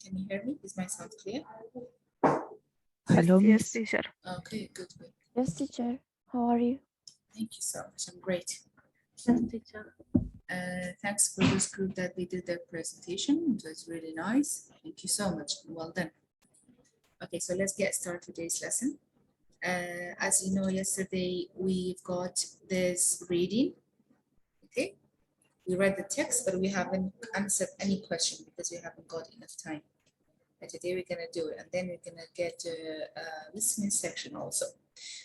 Can you hear me? Is my sound clear? Hello, Yes, Miss. teacher. Okay, good, good. Yes, teacher. How are you? Thank you so much. I'm great. Yes, teacher. Thanks for this group that they did their presentation. It was really nice. Thank you so much. Well done. Okay, so let's get started today's lesson. As you know, yesterday we've got this reading. Okay, we read the text, but we haven't answered any question because we haven't got enough time. But today we're gonna do it, and then we're gonna get a listening section also.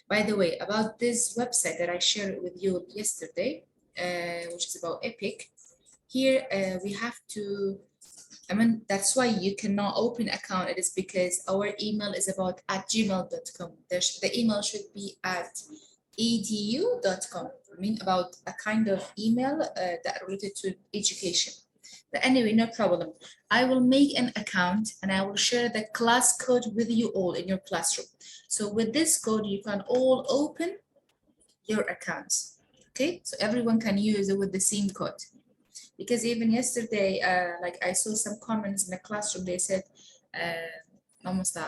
By the way, about this website that I shared with you yesterday, which is about Epic, here we have to, that's why you cannot open account. It is because our email is about @gmail.com. The email should be at edu.com. About a kind of email that related to education. But anyway, no problem. I will make an account and I will share the class code with you all in your classroom. So with this code, you can all open your accounts. Okay, so everyone can use it with the same code. Because even yesterday, like I saw some comments in the classroom, they said, almost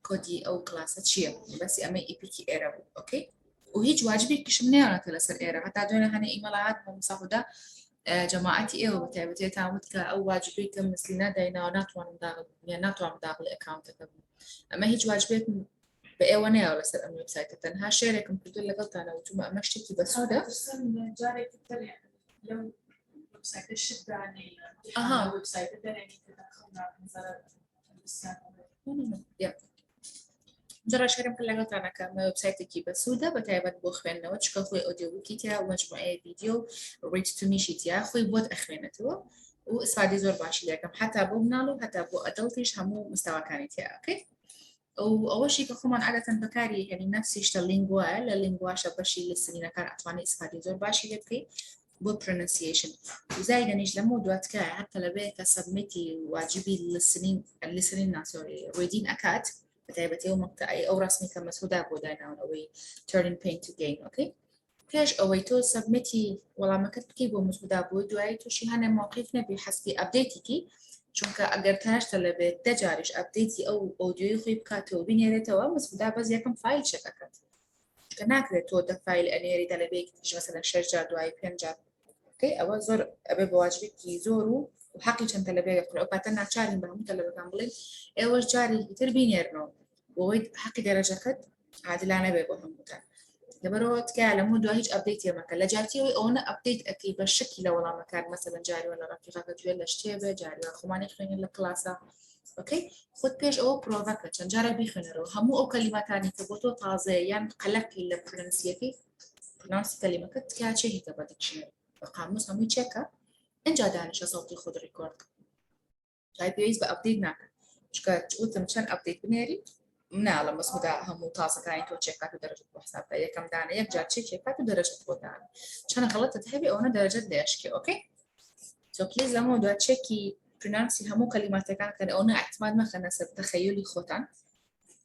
كودي أو كلاس أشياء بس أمي إبيكي إيرا أوكي وهيج واجبي كشمني أنا تلسر إيرا حتى دونا هني إيميلات مصاحبة جماعتي إيه وبتاعتي تعودك أو واجبي كم مثلنا داينا ناتوان داخل يعني ناتوان داخل أكاونت أما هيج واجبي بأي وانا ولا سر أمي بسايت تنها شاركم كنت لك قلت أنا وتم أمشتكي بس وده جاري كتر يعني لو ويب سايت الشدة يعني ويب سايت يعني تدخلنا نظر يب جرى شرم كل قطع أنا كم ويب سايت كي بس وده بتعبت بوخنا وتشكل خوي أوديو وكيتيا ومجموعة فيديو ريت تو ميشيتيا خوي بود أخوينا توا وإسفادي زور باشي لكم حتى أبو بنالو حتى أبو أدلتيش همو مستوى كانت يا أوكي وأول شيء كخومان عادة بكاري يعني نفسي يشتغل لينجوا شبشي للسنين كان أطواني إسفادي زور باشي لبكي بو pronunciation وزايدا نجلمو دوات كا حتى لبيك سبميتي واجبي للسنين سوري ريدين أكاد بتعبتي ومقطعي أو رسمي كما سودا بودانا أو turning pain to gain أوكي كاش أو تو سبميتي والله ما كتبكي بو مسودا بودواي توشي هنا موقفنا بحسبي أبديتيكي چونکە ئەگەر تاشتە لەبێت دەجاریش ئەپدەیتی ئەو ئۆدیۆی خۆی بکاتەوە بینێرێتەوە مسودا بەس یەکەم فایل چەکەکەت کە ناکرێت تۆ دە فایل ئەنێریدا لەبێت مەسەلەن 6 جار دوای 5 جار ئەوە زۆر ئەبێ بە واجبێکی زۆر و حەقی چەندە لەبێ بکڕێ ئەو کاتە ناچارین بە هەموو تەلەبەکان بڵێن ئێوەش جارێکی تر بینێرنەوە بۆی حەقی دەرەجەکەت عادلانە بێ بۆ هەمووتان لەبەرەوە تکایە لەموو دوای هیچ ئەپدەیتێ مەکە لە جاتیەوەی ئەوەنە ئەپدەیت ئەکەی بە شەکی لە وەڵامەکان مەسەلەن جاریوە لە ڕەفیقەکەت گوێ لە شتێ بێ جاریوە خۆمانی خوێنین لە کلاسە ئۆکەی خۆت پێش ئەوە پرۆڤەکە چەند جارە بیخوێنەرەوە هەموو ئەو کەلیماتانی کە بۆ تۆ تازەیە یان قەلەقی لە پرۆنانسیەکەی پرۆنانسی کەلیمەکەت تکایە چێکیتە بە دیکشنەری بە قاموس هەمووی چێکە ئەنجا دانیشە سەوتی خۆت ڕیکۆرد جای پێویست بە ئەپدەیت ناکە چکە وتم چەند ئەپدەیت بنێری ناڵە مەسودا هەموو تازەکانی تۆ چێکات و دەرەجەت بۆ حسابدا یەکەم دانە یەک جار چێکات و دەرەجەت بۆ دانە چەند غەڵەتت هەبێ ئەوەنە دەرەجەت دەیشکێ ئۆکەی سو پلیز لەمەوە دوای چێکی پرۆنانسی هەموو کەلیماتەکان کەن ئەوەنە احتمال مەخەنە سەر تەخەیولی خۆتان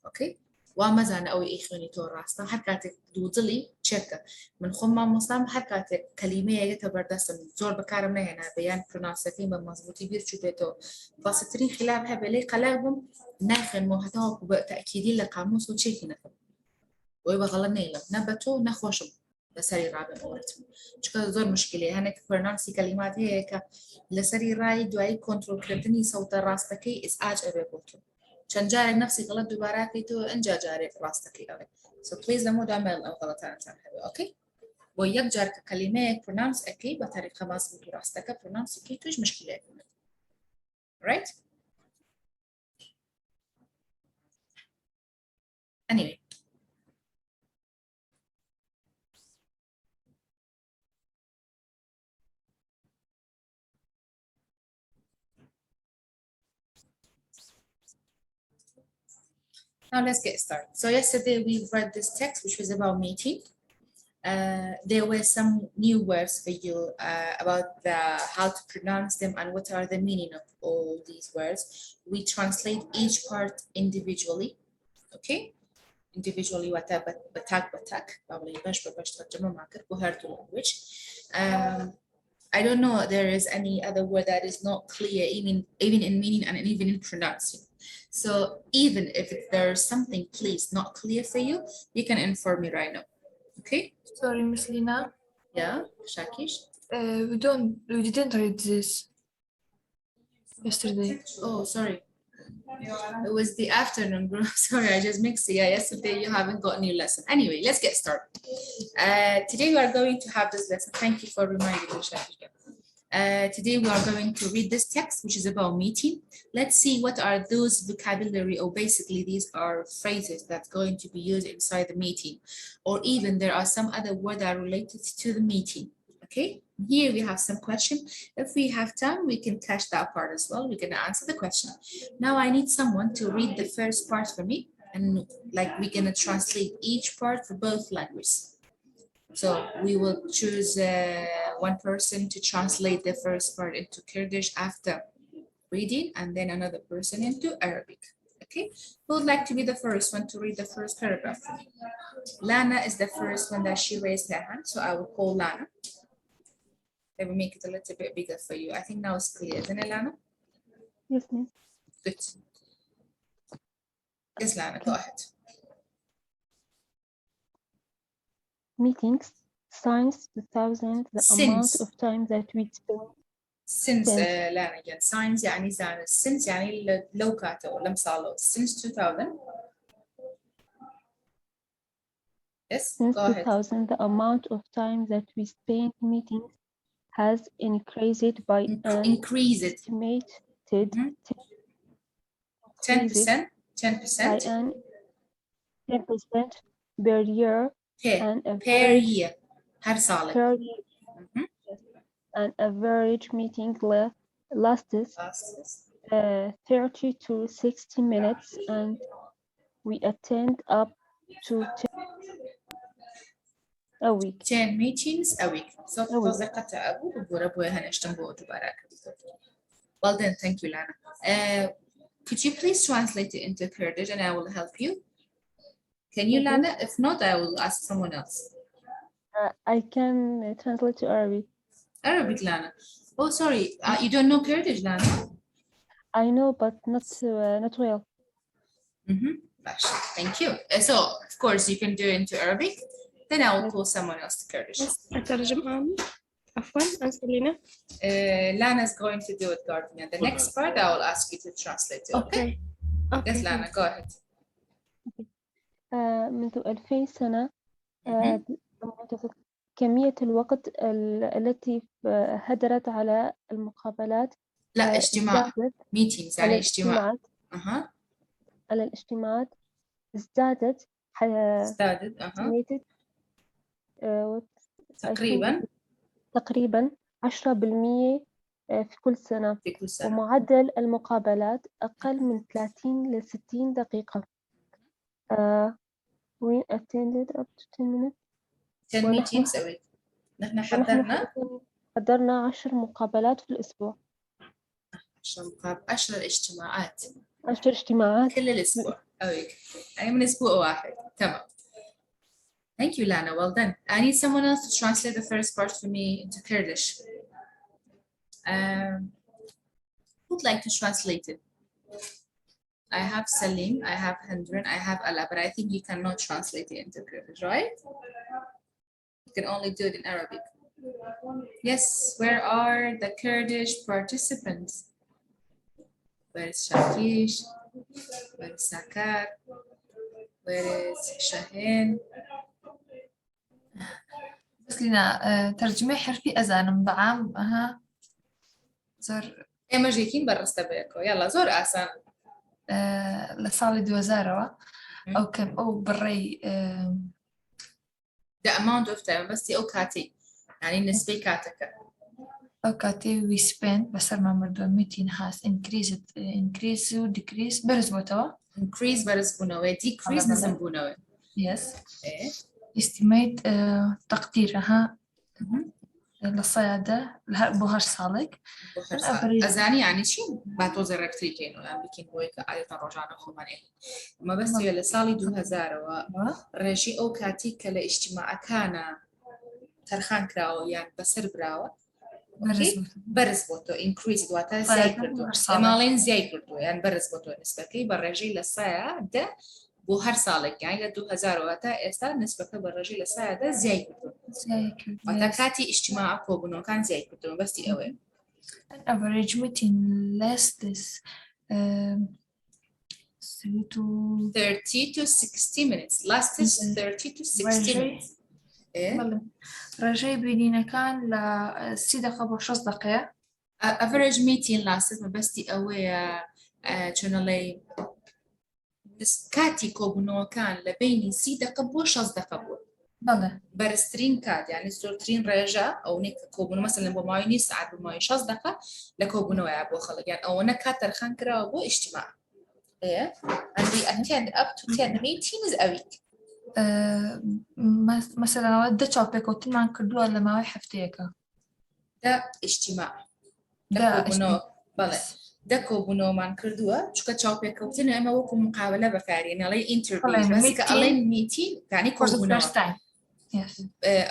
ئۆکەی وا مەزانە ئەوەی ئەیخوێنی تۆ ڕاستە هەر کاتێک دوودڵی چێکە من خۆم مامۆستام هەر کاتێک کەلیمەیەکە بەردەستم زۆر بەکارم نەهێنا بەیان پرۆنانسەکەی بە مەزبوطی بیر چوو بێتەوە بەسەترین خلاف هەبێ لێی قەلەق بووم ناخوێنمەوە هەتاوەکو بە تەئکیدی لە قاموس و چێکی نەکەم بۆی بەغەڵەت نەیڵم نە بە تۆ نەخۆشم لەسەری ڕابێ ئەوەتم چکە زۆر مشکلەیە هەنێک پرۆنانسی کەلیمات هەیە کە لەسەری ڕای دوایی کۆنتڕۆلکردنی سەوتە ڕاستەکەی ئیزعاج ئەبێ بۆ تۆ چەند جارێک نفسی غەڵەت دووبارەکەیتەوە ئەنجا جارێک ڕاستەکەی ئەوێ سو پلیز لەمەوە دامێڵ ئەو غەڵەتانتان هەبێ ئۆکەی بۆ یەک جار کە کەلیمەیەک پرۆنانس ئەکەی بە تەریقە مەزبوط و ڕاستەکە پرۆنانسیکەی توش مشکلەیەک نێت right anyway now let's get started. So yesterday we read this text which was about meeting. There were some new words for you about how to pronounce them and what are the meaning of all these words. We translate each part individually, okay? Individually, batak, probably bash, ترجمة معك بهذا language. I don't know there is any other word that is not clear, even in meaning and even in pronouncing. So even if there's something please not clear for you, you can inform me right now. Okay? Sorry, Miss Lina. Yeah, Shakish. We didn't read this yesterday. Oh, sorry. It was the afternoon group. Sorry, I just mixed it. Yeah, yesterday you haven't got a new lesson. Anyway, let's get started. Today we are going to have this lesson. Thank you for reminding me, Shafika. Today we are going to read this text, which is about meeting. Let's see what are those vocabulary, or basically these are phrases that's going to be used inside the meeting, or even there are some other words that are related to the meeting. Okay, here we have some question. If we have time, we can catch that part as well. We're gonna answer the question. Now I need someone to read the first part for me, and like we're gonna translate each part for both languages. So we will choose one person to translate the first part into Kurdish after reading, and then another person into Arabic. Okay, who would like to be the first one to read the first paragraph for me? Lana is the first one that she raised her hand, so I will call Lana. Let me make it a little bit bigger for you. I think now it's clear, isn't it, Lana? Yes, miss. Good. Yes, Lana, go ahead. Meetings, science 2000, the amount of time that we spend. Since Since. Lana again, science يعني زانس. Since يعني لو كاتو لم صالو. Since 2000. Yes, Since go ahead. 2000, the amount of time that we spend meetings has increased by an Increase it. estimated 10%. by 10%. an 10% per year and Per year. هر صالك. per year. An average meeting lasts 30 to 60 minutes, and we attend up to 10 a week. 10 meetings a week. So A week. Well then, thank you, Lana. Could you please translate it into Kurdish and I will help you? Can you, Lana? If not, I will ask someone else. I can translate to Arabic. Arabic, Lana. Oh, sorry. You don't know Kurdish, Lana? I know, but not well. Thank you. So, of course, you can do it into Arabic. Then I will call someone else to Kurdish. أترجم أنا عفوا أنسلينا. Lana is going to do it, Gardenia. The next part, I will ask you to translate it. Okay? Yes, Lana, go ahead. منذ 2000 سنة كمية الوقت التي هدرت على المقابلات لا اجتماع meetings يعني اجتماع على الاجتماعات ازدادت تقريبا 10% في كل سنة. ومعدل المقابلات أقل من 30 ل 60 دقيقة. We attended up to 10 minutes. 10 meetings a week. نحن حضرنا 10 مقابلات في الأسبوع. 10 اجتماعات. 10 اجتماعات كل الأسبوع. يعني من أسبوع واحد. تمام. Thank you, Lana. Well done. I need someone else to translate the first part for me into Kurdish. Who'd like to translate it? I have Salim, I have Hendrin, I have Ala, but I think you cannot translate it into Kurdish, right? You can only do it in Arabic. Yes, where are the Kurdish participants? Where is Shakish? Where is Sakat? Where is Shahin? بس لنا ترجمة حرفي أذان مضعام زور ما جيكين برا استبيكو يلا زور آسان لصالي 2000 أو كم أو بري the amount of time بس أو كاتي يعني نسبي كاتك أو كاتي we spent بس ما مردو meeting has increase و decrease برز بوتوا increase برز بونوي decrease نسم بونوي yes estimate تقديرها للصيادة بوهر صالك أزاني يعني شيء باتوزر كتريكين يعني بكين بويك آية رجعنا خمانين ما بس يلا صالي 2000 رجي أو كاتي كلا اجتماع كان ترخان كراو يعني بسر براوة بەرز بۆ تۆ increase دواتە زیای کردووە ئەماڵێن زیای کردووە یان بەرز بۆ تۆ نسبەکەی بە ڕێژەی لە سایە دە بۆ هەر ساڵێک یان لە 2000 تا ئێستا نسبەکە بە ڕێژەی لە سایەدا زیای کردووە واتە کاتی ئیجتیماع کۆبوونەوەکان زیای کردووە بەستی ئەوەیە An average meeting lasts 30 to 60 minutes lasts 30 to 60 minutes ڕێژەی بینینەکان لە 30 دقە بۆ 6 دقەیە average meeting lasts مەبەستی ئەوەیە چۆنەڵێ کاتی کۆبوونەوەکان لە بینی 30 دقە بۆ 6 دقە بووە بەرزترین کات یعنی زۆرترین ڕێژە ئەوەی کە کۆبوونەوە مەسەڵەن بۆ ماوەی نیو سەعات بۆ ماوەی 6 دقە لە کۆبوونەوەیە بۆ خەڵک یان ئەوەنە کات تەرخان کراوە بۆ ئیجتیماع and we attend up to 10 meetings a week مەسەڵەنەوە دە چاوپێکەوتنمان کردووە لە ماوەی هەفتەیەکە دا ئیجتیماع بەڵێ دە کۆبوونەوەمان کردووە چکە چاوپێکەوتن ئەمە وەکو مقابلە بەکارێن ئەڵێ ئینتەرویو ئەڵێن میتینگ یعنی کۆبوونەوە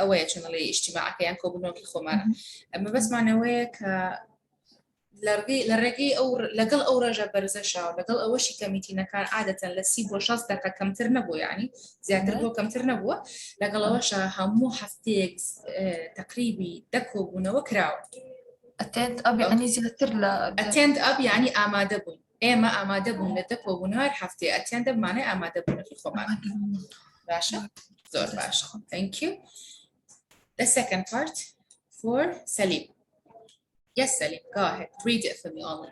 ئەوەیە چۆنەڵێ ئیجتیماعەکەیان کۆبوونەوەکی خۆمانە ئەمە بەسمانەوەیە کە لە ڕێگەی ئەو لەگەڵ ئەو ڕێژە بەرزەشە لەگەڵ ئەوەشی کە میتینەکان عادەتەن لە 30 بۆ 6 دقە کەمتر نەبوو یعنی زیاتر بۆ کەمتر نەبووە لەگەڵ ئەوەشە هەموو هەفتەیەک تقریبی دە کۆبوونەوە کراوە attend up يعني زیاتر لە attend up یعنی ئامادە بوون ئێمە ئامادە بوون لە دە کۆبوونەوە هەر هەفتەیە attend up معنای ئامادە بوونەکەی خۆمان باشە زۆر باشە thank you the second part for Salim. Yes, Salim, go ahead. Read it for me only.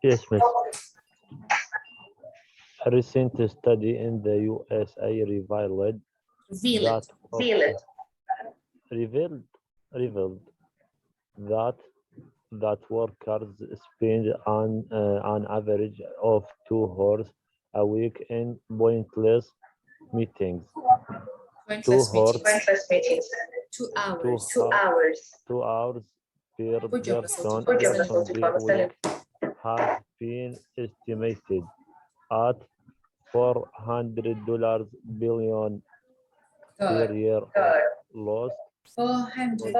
Yes, miss. A recent study in the USA revealed that workers spend an average of 2 hours a week in pointless meetings. 2 meetings. 2 hours. 2 hours per person per week has been estimated at $400 billion per year lost. $400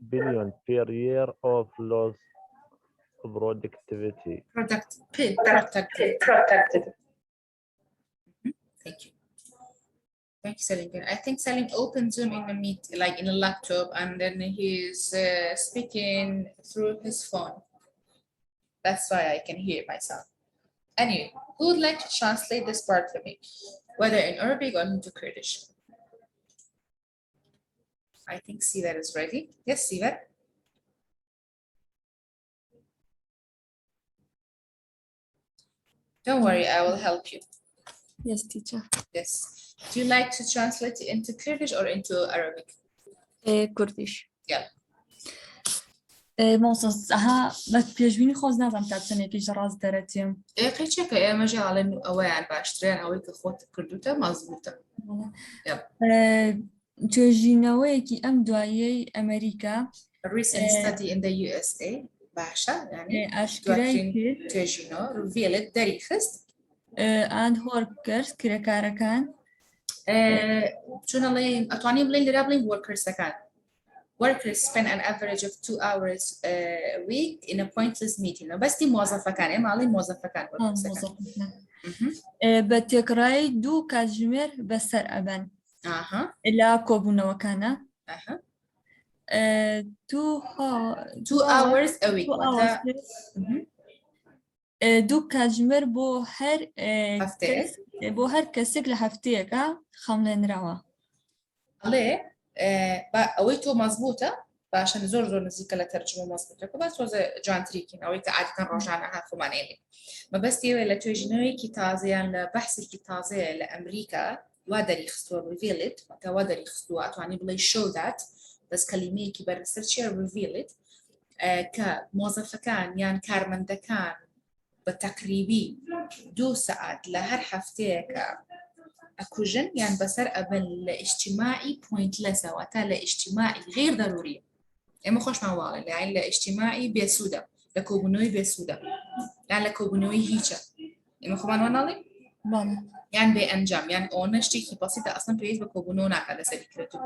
billion per year of lost productivity. Thank you. Thank you, Salim. I think Salim opened Zoom in a meet, like in a laptop, and then he's speaking through his phone. That's why I can hear myself. Anyway, who would like to translate this part for me, whether in Arabic or into Kurdish? I think Sivar is ready. Yes, Sivar. Don't worry, I will help you. Yes, teacher. Yes. Do you like to translate it into Kurdish or into Arabic? Kurdish. Yeah. مۆسەس ئەها بە پێشبینی خۆز نازانم تا چەندێکیش ڕاست دەرەچێم قەیچەکە ئێمەژێ ئاڵێن ئەوەیان باشترێن ئەوەی کە خۆت کردوتە مەزبوطە توێژینەوەیەکی ئەم دوایەی ئەمریکا recent study in the USA باشە یعنی ئاشکرای توێژینەوە revealed دەری خست and workers کرێکارەکان چۆنەڵێن ئەتوانین بڵێن لێرا بڵێن workersەکان Workers spend an average of 2 hours a week in a pointless meeting. بەستی مۆزەفەکان ئێمە ئاڵێن مۆزەفەکان بە تێکڕایی 2 کاتژمێر بەسەر ئەبەن لە کۆبوونەوەکانە 2 hours a week 2 کاتژمێر بۆ هەر کەسێک لە هەفتەیەکە خەملێنراوە ئەڵێ ئەوەی تۆ مەزبوطە باشە زۆر زۆر نزیکە لە تەرجمە مەزبوطەکە بە سۆزە جوانتریکین ئەوەی کە عادەتەن ڕۆژانە ها خۆمانێنێ مەبەستی ئەوەیە لە توێژینەوەیەکی تازەیان لە بەحسێکی تازەیە لە ئەمریکا وا دەریخستووە revealed وا دەریخستووە ئەتوانی بڵێ show that بەس کەلیمەیەکی بەرزتر چیە revealed کە مۆزەفەکان یان کارمەندەکان بە تەقریبی 2 سەعات لە هەر هەفتەیەکە ئەکوژن یان بەسەر ئەبن لە ئیجتیماعی پوینتلەسەوە تا لە ئیجتیماعی غیر ضروریە ئێمە خۆشمان واڵێ لایەن لە ئیجتیماعی بێسوودە لە کۆبوونەوەی بێسوودە یان لە کۆبوونەوەی هیچە ئێمە خۆمان واناڵێ يعني بأنجام يعني أنا شتيكي بسيطة أصلا بيز بكوبونونا على سبيل كرتو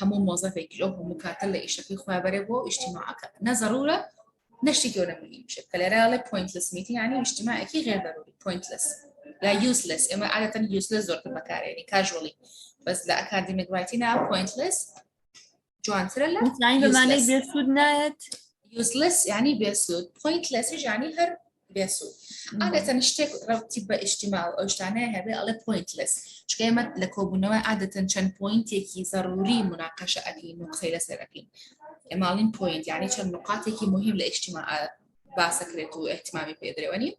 همو موظفي كلو همو كاتل إشتكي خبره بو اجتماعك نضرورة نشتكي ولا مهم كلارالي pointless meeting يعني اجتماع أكيد غير ضروري pointless لا useless إما عادة useless زورت المكان يعني casually بس لا academic writing pointless جوان ترى يعني بمعنى بيسود نايت useless يعني بيسود pointless يعني هر بيسود عادة نشتك رتب اجتماع أو اجتماعنا هذا على pointless شو كلمة لكوبونوا عادة كان point يكي ضروري مناقشة أكيد نقطة لسرقين مالين point يعني كان نقاط يكي مهم لاجتماع باسكريتو اهتمامي بيدري وني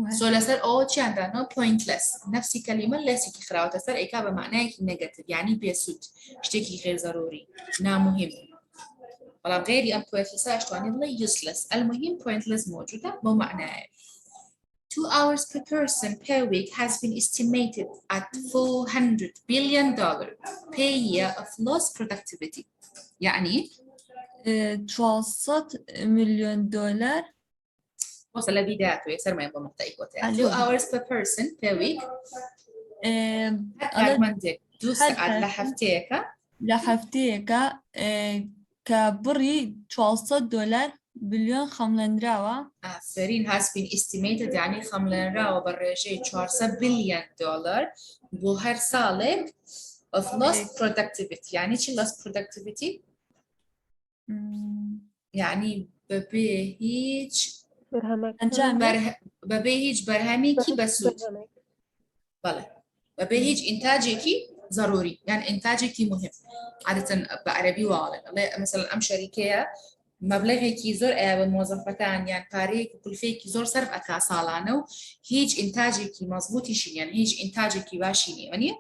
سو لسر أو شيء عندنا pointless نفس كلمة لسه كي خراوة تسر إكابة معناه negative يعني بيسود اشتكي غير ضروري نا مهم ولا غيري pointless أشتواني لا useless المهم pointless موجودة مو معناه 2 hours per person per week has been estimated at $400 billion per year of lost productivity يعني 300 مليون دولار وصل لبدايته يصير ما يبغى مقطعي 2 hours per person per week هاد منطق دوس عاد لحفتيكا كبري 300 دولار بليون خملن راوا سرين has been estimated يعني خملن راوا برجي 400 بليون دولار بوهر سالك of lost productivity يعني شو lost productivity يعني ببيهيج ببيهيج برهمي كي بسود بله ببيهيج إنتاجي ضروري يعني إنتاجي مهم عادة بعربي وعالم مثلا أم شركة مبلغي كي زور موظفتان يعني باريك وكل فيه كي زور صرف أكا سالانه هيج إنتاجي كي مظبوطي شيء يعني هيج إنتاجي كي باشيني يعني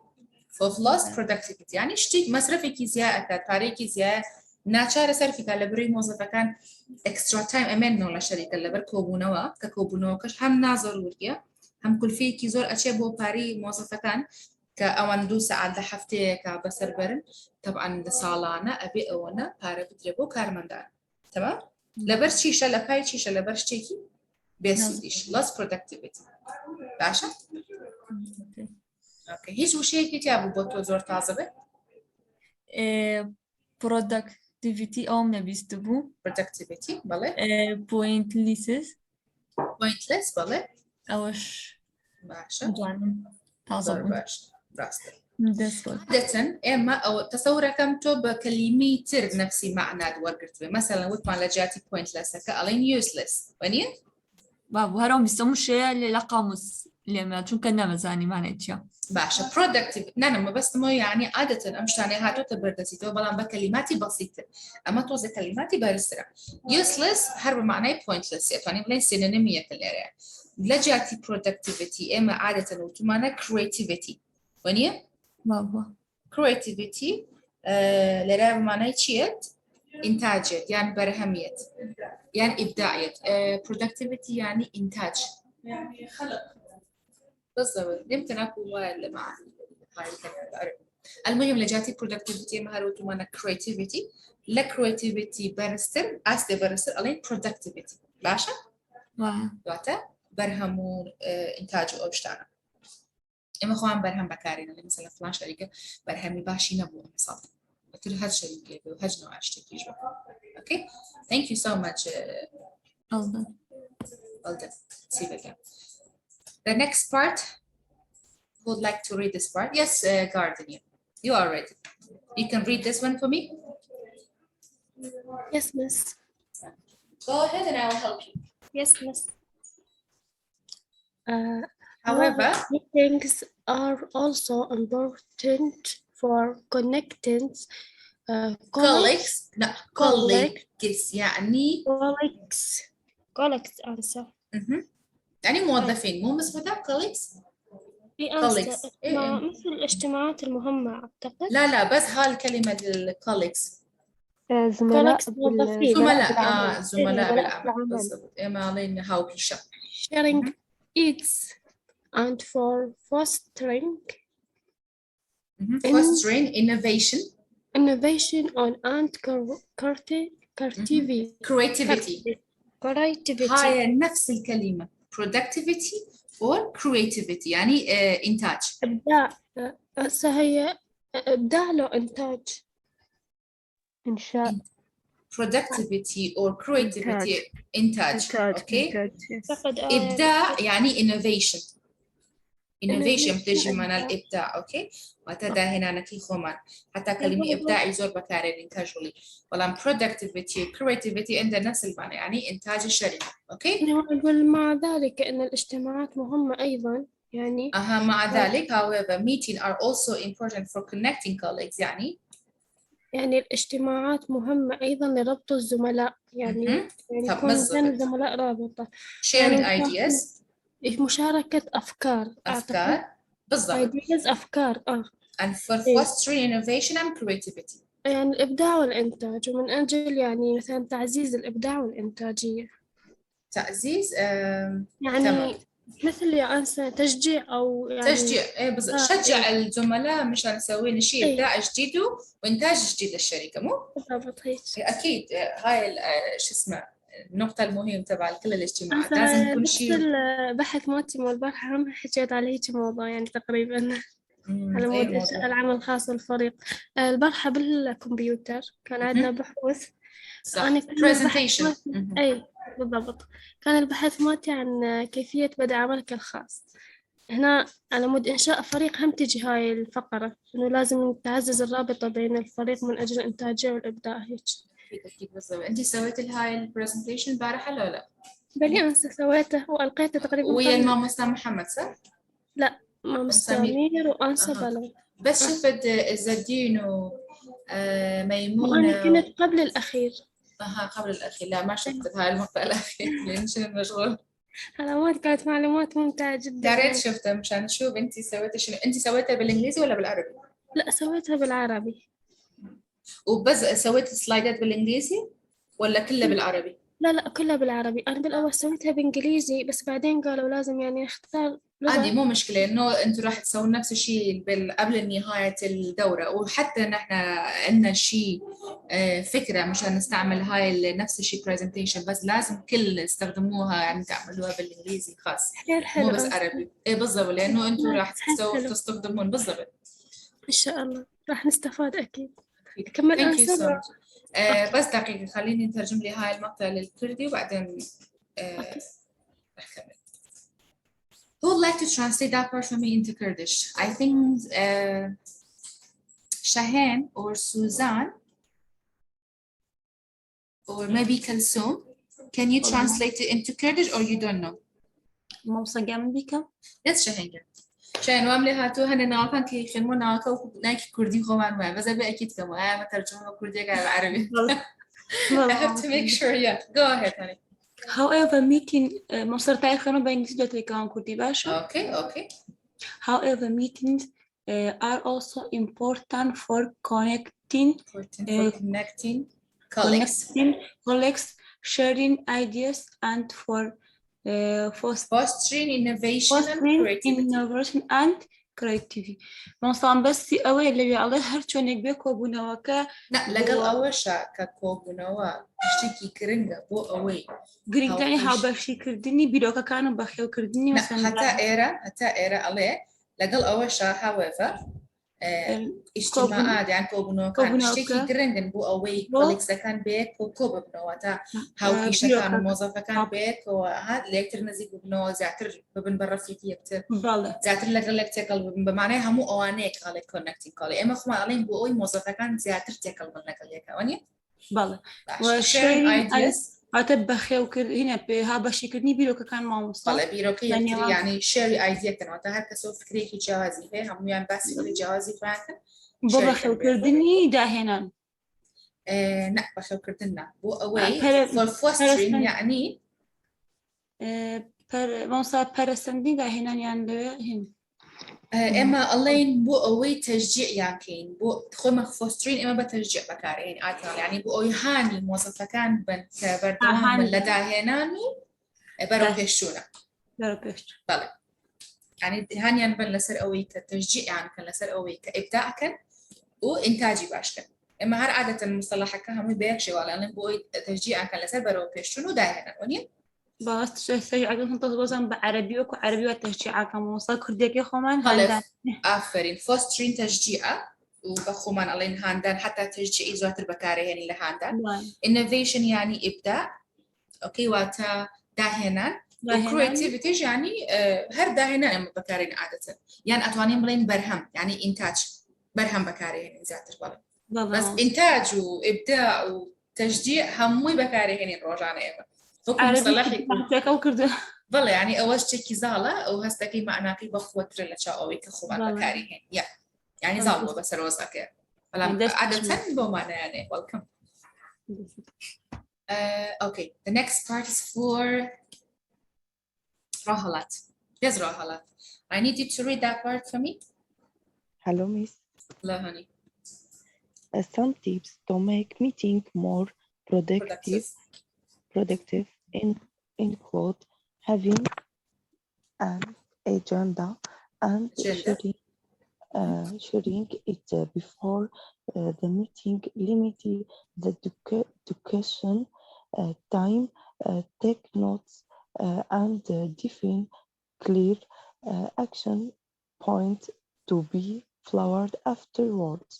of lost productivity يعني شتي مصرفي كي زيادة باريكي زيادة ناتشار صرفي كالبري موظفتان extra time أمنه للشركة اللي بركوبونوا ككوبونوا كش هم ناظرورية هم كل فيه كي زور أشياء باري موظفتان كأوان دو ساعة لحفتي كبسر برن طبعا لسالانة أبي أونا بارا بدربو كارمندان تمام لبرش شيشة لباي شيشة لبرش تيكي بيسوديش lost productivity باشا أوكي هيج وشي كي تابو بوتو زور تعزبه productivity أو نبيستبو productivity بله pointless بله أوش باشا جانم تعزبو باش راستر دستور عادة إما أو تصور كم توب كلمة تر نفسي معنى دورقت مثلا وقت ما لجاتي pointless كألين useless وني بابو هرم بيسمو شيء لقاموس لما شو كنا مزاني معناتها باشا productive نعم بس مو يعني عادة أمشتاني هاتو تبردسي تو بلان بكلماتي بسيطة أما توزي كلماتي بارسرة useless هرب معناه pointless يعني بلين سينونيمية كالإريا لجاتي productivity إما عادة وتمانا creativity وني بابا creativity لراب معناه شيء إنتاجية يعني برهمية يعني إبداعية productivity يعني إنتاج يعني خلق بالضبط يمكن أكو اللي مع هاي الكلمة المهم لجاتي productivity مهارات ومانا creativity لا creativity برستر أصل برستر ألين productivity باشا دوتا برهمون إنتاج أو بشتغل إما خوان برهم بكارين اللي مثلا فلان شركة برهمي باشي نبوه مثلا قلت له هاد شركة وهاد نوع اشتكي جو okay thank you so much well done see you again the next part who would like to read this part yes Gardenia you are ready you can read this one for me Yes, miss. go ahead and I will help you Yes, miss. however meetings are also important for connecting colleagues no colleagues يعني colleagues answer يعني موظفين مو مسبوطة colleagues colleagues مثل الاجتماعات المهمة أعتقد لا بس هالكلمة colleagues زملاء زملاء بالعمل بالضبط إما لين هاو بيشا sharing aids and for fostering innovation and creativity هاي نفس الكلمة productivity or creativity يعني إنتاج. إبداع. هسه هي إبداع لو إنتاج. إنشاء. productivity or creativity إنتاج. أوكي. أعتقد إبداع يعني innovation. innovation بتجي من إبداع. الإبداع. أوكي. وتدا هنا نكي خومان حتى كلمة إبداع يزور بكاري الإنتاج ولي. ولام productivity creativity عند نفس المعنى يعني إنتاج الشركة. أوكي. أنا أقول مع ذلك أن الاجتماعات مهمة أيضا يعني. مع ذلك however meeting are also important for connecting colleagues يعني الاجتماعات مهمة أيضا لربط الزملاء يعني طب يكون بين بالضبط. الزملاء رابطة. sharing ideas. مشاركة أفكار. بالضبط. ideas أفكار. and for fostering innovation and creativity. يعني الإبداع والإنتاج ومن أجل يعني مثلا تعزيز الإبداع والإنتاجية. تعزيز يعني تمام. مثل يا أنسة تشجيع أو يعني تشجيع بالضبط. شجع الزملاء مشان نسوي شيء إبداع جديد وإنتاج جديد للشركة مو؟ بالضبط هيك. أكيد هاي شو اسمه النقطة المهمة تبع كل الاجتماعات لازم يكون شيء. البحث مالتي مال البارحة هم حكيت على هيك موضوع يعني تقريبا على مود العمل الخاص بالفريق. البارحة بالكمبيوتر كان عندنا بحوث. صح. presentation. أي بالضبط. كان البحث مالتي عن كيفية بدء عملك الخاص. هنا على مود إنشاء فريق هم تجي هاي الفقرة إنه لازم تعزز الرابطة بين الفريق من أجل الإنتاجية والإبداع هيك. أكيد بالضبط. أنتي سويتي هاي البرزنتيشن البارحة ولا لا؟ بلي أنا سويته وألقيته تقريبا. ويا المام مستر محمد صح؟ لا مام مستمير وأنسة بلو. بس شفت زدين وميمونة. وأنا كنت قبل الأخير. قبل الأخير. لا ما شفت هاي المقطع الأخير لأن شنو مشغول. علامات كانت معلومات ممتعة جدا. يا ريت شفتها مشان نشوف أنتي سويتي شنو. أنتي سويتها بالإنجليزي ولا بالعربي؟ لا سويتها بالعربي. وبس سويتي سلايدات بالإنجليزي ولا كلها بالعربي؟ لا كلها بالعربي. أنا بالأول سويتها بإنجليزي بس بعدين قالوا لازم يعني نختار لغة. عادي مو مشكلة إنه أنتوا راح تسوون نفس الشيء قبل نهاية الدورة وحتى نحن عندنا شيء فكرة مشان نستعمل هاي نفس الشيء presentation بس لازم كل استخدموها يعني تعملوها بالإنجليزي خاص مو بس عربي. إيه بالضبط لأنه أنتوا راح تستخدمون بالضبط. إن شاء الله راح نستفاد أكيد. كمان أنسى بس دقيقة خليني نترجم لي هاي المقطع للكردي وبعدين رح أكمل. Who would like to translate that part for me into Kurdish? I think Shahan or Suzanne or maybe Kalsoom. Can you translate it into Kurdish or you don't know? موصى جنبك. Yes, Shahan. Shahan واملي هاتو هن ناقن كي خدمو ناقو ناكي كردي خوان ما بس أبي أكيد كمان ما ترجمه كردي على عربي. I have to make sure. Yeah, go ahead, honey. However, meeting مصر تاعي خلنا بإنجليزي جت كان كردي باشا. Okay. However, meetings are also important for connecting colleagues, sharing ideas, and for fostering innovation and creativity. مثلا بس أول اللي بيعليه هرشونك بيكوبونا وكا. لا لقل أول شيء ككوبونا واشتكي كرنجة بو أوي. قريب يعني هاو بشي كردني بيروكا كانوا بخيو كردني مثلا. حتى إيرا عليه لقل أول شيء however اجتماعات يعني كوبونا كان اشتكي كرنجة بو أوي colleagues كان بيك وكوبونا وتا هاو كيش كانوا موظفة كان بيك وهاد ليكتر نزيق بنو زعتر ببن برا فيتي يكتر. زعتر لقل تكل بمعناها مو أوانيك على connecting كله إما خما عليهم بو أوي موظفة كان زعتر تكل من لقل يكواني. بالله. sharing ideas. أتبخي وكل هنا بها بشي كردني بيروكا كان ما مصطلح. والله بيروكي يعني share idea كانوا تهر كسو فكري كي جوازي فيه هم يعني بس فكري جوازي فاكر. ببخي وكردني داهنا. لا بخي وكردنا بو away for fostering يعني. مصاب برسندي داهنا يعني هن. إما الله بو away تشجيع يعني كين بو تخوم fostering إما بتشجيع بكار يعني بو يهاني موظفة كان بردوام بلداهناني بروكشونا. طيب يعني هاني أنا بنلسر أوي كتشجيع يعني كنلسر أوي كإبداع كان وإنتاجي باش كان. إما هر عادة المصطلح كهم بيكشي ولا أنا بو تشجيع كنلسر بروكشونا داهنا وني. باست تشجيع عقلهم تزوجان بعربي وكو عربي وتشجيع كم وصل كردية خمان خلف هندان آفرين فوسترين تشجيع وبخومان الله هاندان حتى تشجيع زوات البكاري هني لهاندان innovation يعني إبداع أوكي واتا داهنان وكرياتيفيتي يعني هر داهنان أما بكارين عادة يعني أتوانين بلين برهم يعني إنتاج برهم بكاري هني زات البلد بس إنتاج وإبداع وتشجيع هموي بكاري هني الروجانة إما فكم مصطلحي والله يعني أول شيء كزالة وهستكي معنا كي بخوة ترلا شاءوي كخوان بكاري هني يعني زالوا بس الوزا كير عادة بومانا يعني welcome. Okay, the next part is for Rahalat. Yes, Rahalat. I need you to read that part for me. Hello, Miss. Hello, honey. Some tips to make meeting more productive include having an agenda and sharing it before the meeting, limiting the discussion time, take notes, and define clear action points to be followed afterwards.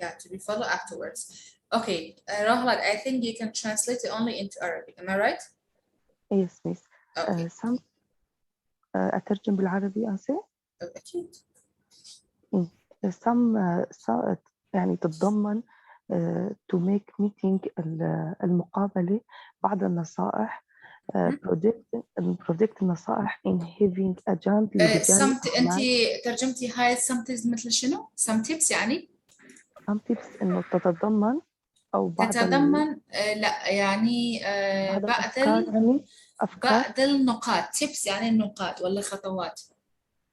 Yeah, to be followed afterwards. Okay, Rahlat, I think you can translate it only into Arabic. Am I right? Yes, Miss. Okay. Some أترجم بالعربي أنسي؟ أكيد. some يعني تتضمن to make meeting المقابلة بعض النصائح project النصائح in having agenda لرجال أنت ترجمتي هاي some tips مثل شنو؟ some tips يعني؟ some tips إنه تتضمن أو بعض لا يعني بعض النقاط tips يعني النقاط ولا خطوات.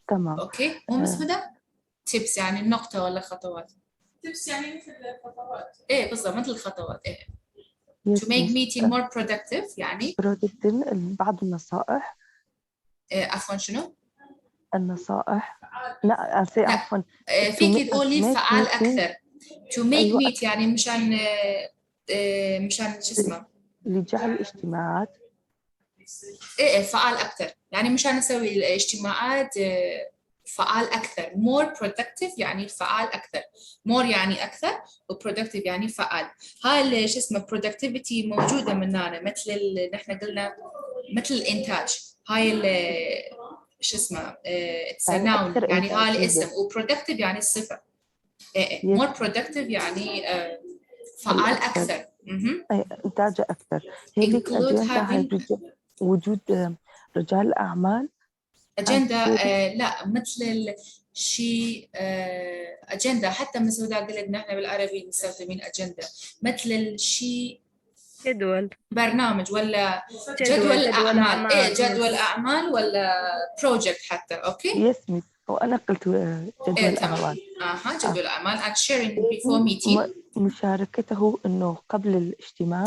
تمام. أوكي مو بس هذا tips يعني النقطة ولا خطوات. tips يعني مثل الخطوات. إيه بالضبط مثل الخطوات إيه. To make meeting more productive يعني بعض النصائح. عفوا شنو؟ النصائح لا أنسي عفوا فيك تقولي فعال أكثر. To make أيوة. meet يعني مشان شو اسمه؟ لجعل الاجتماعات إيه فعال أكثر يعني مشان نسوي الاجتماعات فعال أكثر. More productive يعني فعال أكثر. More يعني أكثر و productive يعني فعال. هاي شو اسمه productivity موجودة مننا مثل اللي نحن قلنا مثل الإنتاج. هاي شو اسمه it's a noun يعني هاي الاسم و productive يعني الصفة. إيه more productive يعني فعال أكثر. إنتاج أكثر. هيك أجندة وجود رجال أعمال. أجندة لا مثل الشيء أجندة حتى مسودة قلت نحن بالعربي مستخدمين أجندة مثل الشيء جدول برنامج ولا جدول أعمال. إيه جدول أعمال ولا project حتى. أوكي. يس ميس وأنا قلت جدول أعمال. جدول أعمال and sharing before meeting. مشاركته إنه قبل الاجتماع.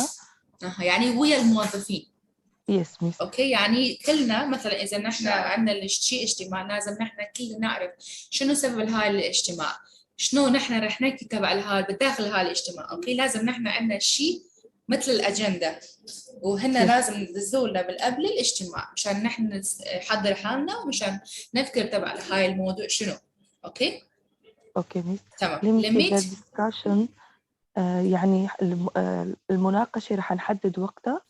يعني ويا الموظفين. يس ميس. اوكي يعني كلنا مثلا اذا نحن عندنا شيء اجتماع لازم نحن كلنا نعرف شنو سبب هاي الاجتماع، شنو نحن رح نحكي تبع هاي بداخل هاي الاجتماع. اوكي لازم نحن عندنا شيء مثل الاجنده وهنا لازم ندزوا لنا بالقبل الاجتماع مشان نحن نحضر حالنا ومشان نذكر تبع هاي الموضوع شنو. اوكي ميس. تمام. ليميت discussion يعني المناقشه رح نحدد وقتها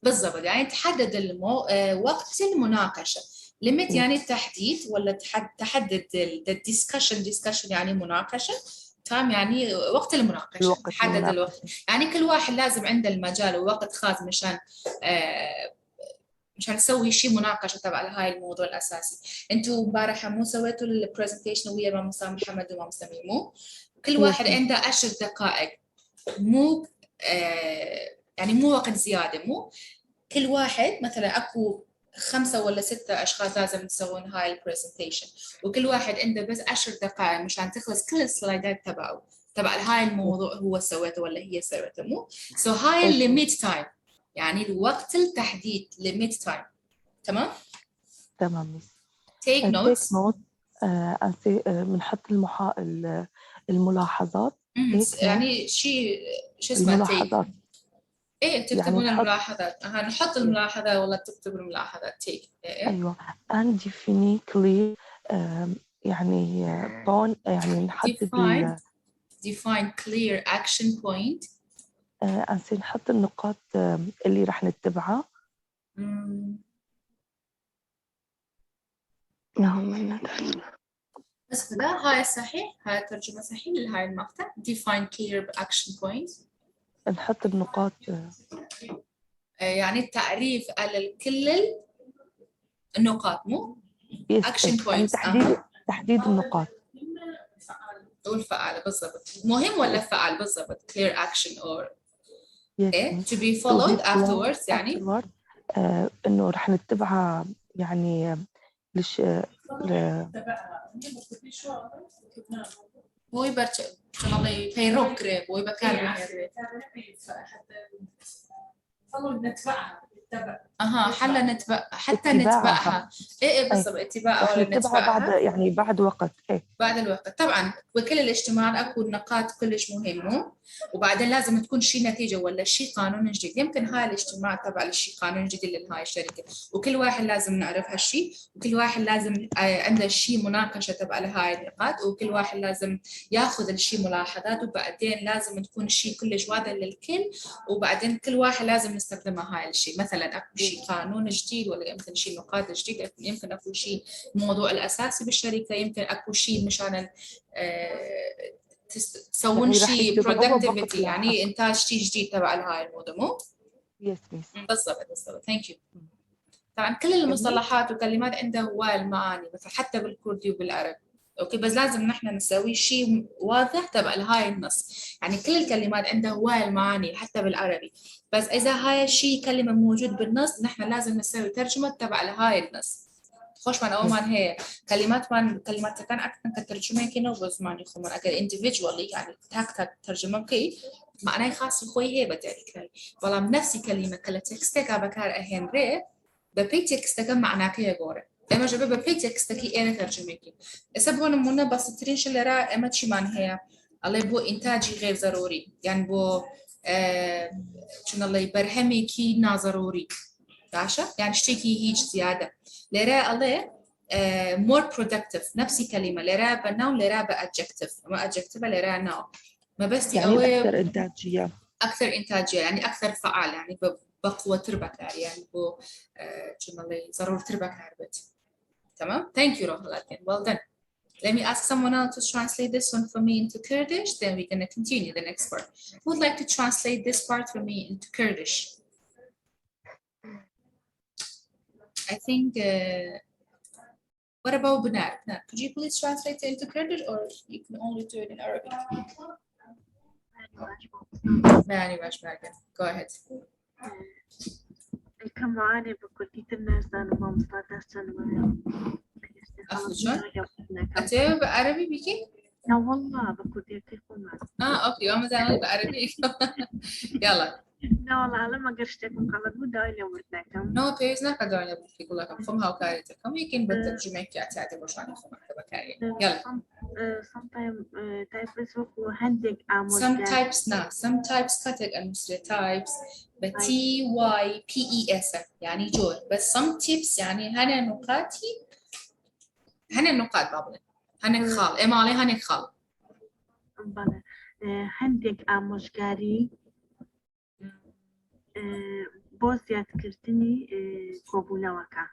بالضبط يعني تحدد وقت المناقشة. limit يعني التحديد ولا تحدد discussion يعني مناقشة. time يعني وقت المناقشة. تحدد الوقت يعني كل واحد لازم عنده المجال ووقت خاص مشان نسوي شيء مناقشة تبع هاي الموضوع الأساسي. أنتوا امبارح مو سويتوا البرزنتيشن ويا مام محمد ومام سمير مو؟ كل واحد عنده 10 دقائق مو يعني مو وقت زيادة مو كل واحد مثلا اكو 5 ولا 6 اشخاص لازم تسوون هاي البرزنتيشن وكل واحد عنده بس 10 دقائق مشان تخلص كل السلايدات تبع هاي الموضوع هو سويته ولا هي سويته مو سو هاي الليميت تايم يعني الوقت التحديد ليميت تايم. تمام ميس. تيك نوتس بنحط الملاحظات يعني شو اسمه الملاحظات ايه تكتبون الملاحظات. نحط الملاحظة ولا تكتب الملاحظات take. أيوة and define يعني يعني نحدد define clear action point. نحط النقاط اللي راح نتبعها. بس كذا هاي صحيح، هاي الترجمة صحيح لهاي المقطع. define clear action points. نحط النقاط يعني التعريف على كل النقاط مو action points. يعني تحديد النقاط والفعال بالضبط. مهم ولا فعال بالضبط clear action or إيه to be followed afterwards يعني إنه راح نتبعها يعني هو يبرش شغلي بيروح قريب ويبكر بهذا نتبعها حلا نتبع حتى نتبعها. ايه بالضبط اتباعها ولا نتبعها بعد يعني بعد وقت بعد الوقت طبعا. وكل الاجتماع اكو نقاط كلش مهمه، وبعدين لازم تكون شيء نتيجه ولا شيء قانون جديد. يمكن هاي الاجتماع تبع الشيء قانون جديد لهاي الشركه، وكل واحد لازم نعرف هالشيء، وكل واحد لازم عنده شيء مناقشه تبع لهاي النقاط، وكل واحد لازم ياخذ الشيء ملاحظات، وبعدين لازم تكون الشيء كلش واضح للكل، وبعدين كل واحد لازم نستخدمه هاي الشيء. مثلا اكو شيء قانون جديد ولا يمكن شيء نقاط جديد، يمكن اكو شيء الموضوع الاساسي بالشركه، يمكن اكو شيء مشان تسوون شيء productivity يعني انتاج شيء جديد تبع هاي الموضوع مو؟ يس ميس بالضبط ثانك يو. طبعا كل المصطلحات وكلمات عندها هواي المعاني، مثلا حتى بالكردي وبالعربي اوكي، بس لازم نحن نسوي شيء واضح تبع هاي النص. يعني كل الكلمات عندها هواي المعاني حتى بالعربي، بس اذا هاي الشيء كلمه موجود بالنص نحن لازم نسوي ترجمه تبع هاي النص. خوش من أول ما هي كلمات كان أكثر كترجمة كنا وبزمان يخو من أكل individually يعني تاك ترجمة كي معناه خاص خوي هي بدأك والله نفسي كلمة كلا تكستك أبكار أهين ري ببي تكستك معناه كي يجوري أما جب ببي تكستك أنا ترجمة كي سببون منا بس تريش اللي را أما شيء من هي الله بو إنتاجي غير ضروري يعني بو شنو الله يبرهمي كي ناضروري عشان يعني اشتكي هيج زيادة لرا الله more productive نفسي كلمة لرا بناو لرا بadjective ما adjective لرا ناو ما بس يعني أكثر إنتاجية يعني أكثر فعال يعني بقوة تربك يعني بو شنو اللي ضروري تربك عربت تمام. Thank you روح well done. Let me ask someone else to translate this one for me into Kurdish, then we're going to continue the next part. Who would like to translate this part for me into Kurdish? I think, what about Benar? Could you please translate it into Kurdish or you can only do it in Arabic? Go ahead. كمعاني بكلية الناس أنا ما مصطلح سنة شلون؟ أنت بعربي بيكي؟ لا والله بكلية الكمال. أوكي وما زال بعربي. يلا. لا والله أنا ما قرشتكم قبل مدة إلي ورتكم. No, please not قدرنا بقول لكم فمها وكاريتكم يمكن بالترجمة كأعتقد برشان فمها كبكاري. يلا. Sometimes types of handing أمور. Some types not. Some types كاتك المصري types ب TYPES يعني جور. بس some tips يعني هنا نقاطي هنا النقاط بابل. هنا خال. إما عليه هنا خال. بله. handing أمور كاري. بوزيات كرتني قبولة وكا.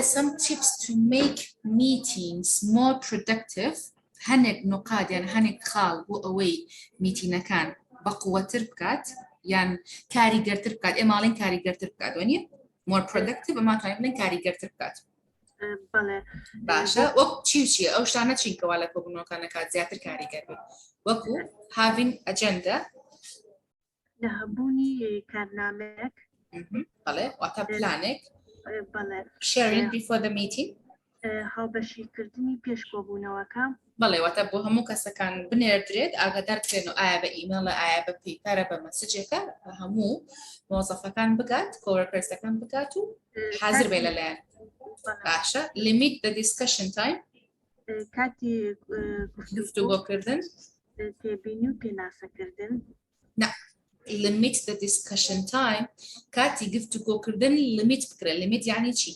Some tips to make meetings more productive. هنك نقاط يعني هنك خال هو away meeting كان بقوة تربكات يعني كاريجر تربكات إما لين كاريجر تربكات وني more productive إما كان لين كاريجر تربكات. بله. باشا وقت شيء أو شانة شيء كوالا كوبنو كان كات زيادة كاريجر وكو having agenda. نهبوني كرنامك. بله وعطا بلانك. بله. Sharing before the meeting. ها بشي كردني بيش كوبونا وكام. بله وعطا بو همو كسا كان بنيردريد أقدرت إنه بإيميل ببيبر بمسجك همو موظفة كان بقات coworkers كان بقاتو حاضر بيلالان. باشا limit the discussion time. كاتي گفتگو کردن. تبيني وتناسى كردن. لا limit the discussion time كاتي گفتگو کردن limit بکره. limit يعني چی؟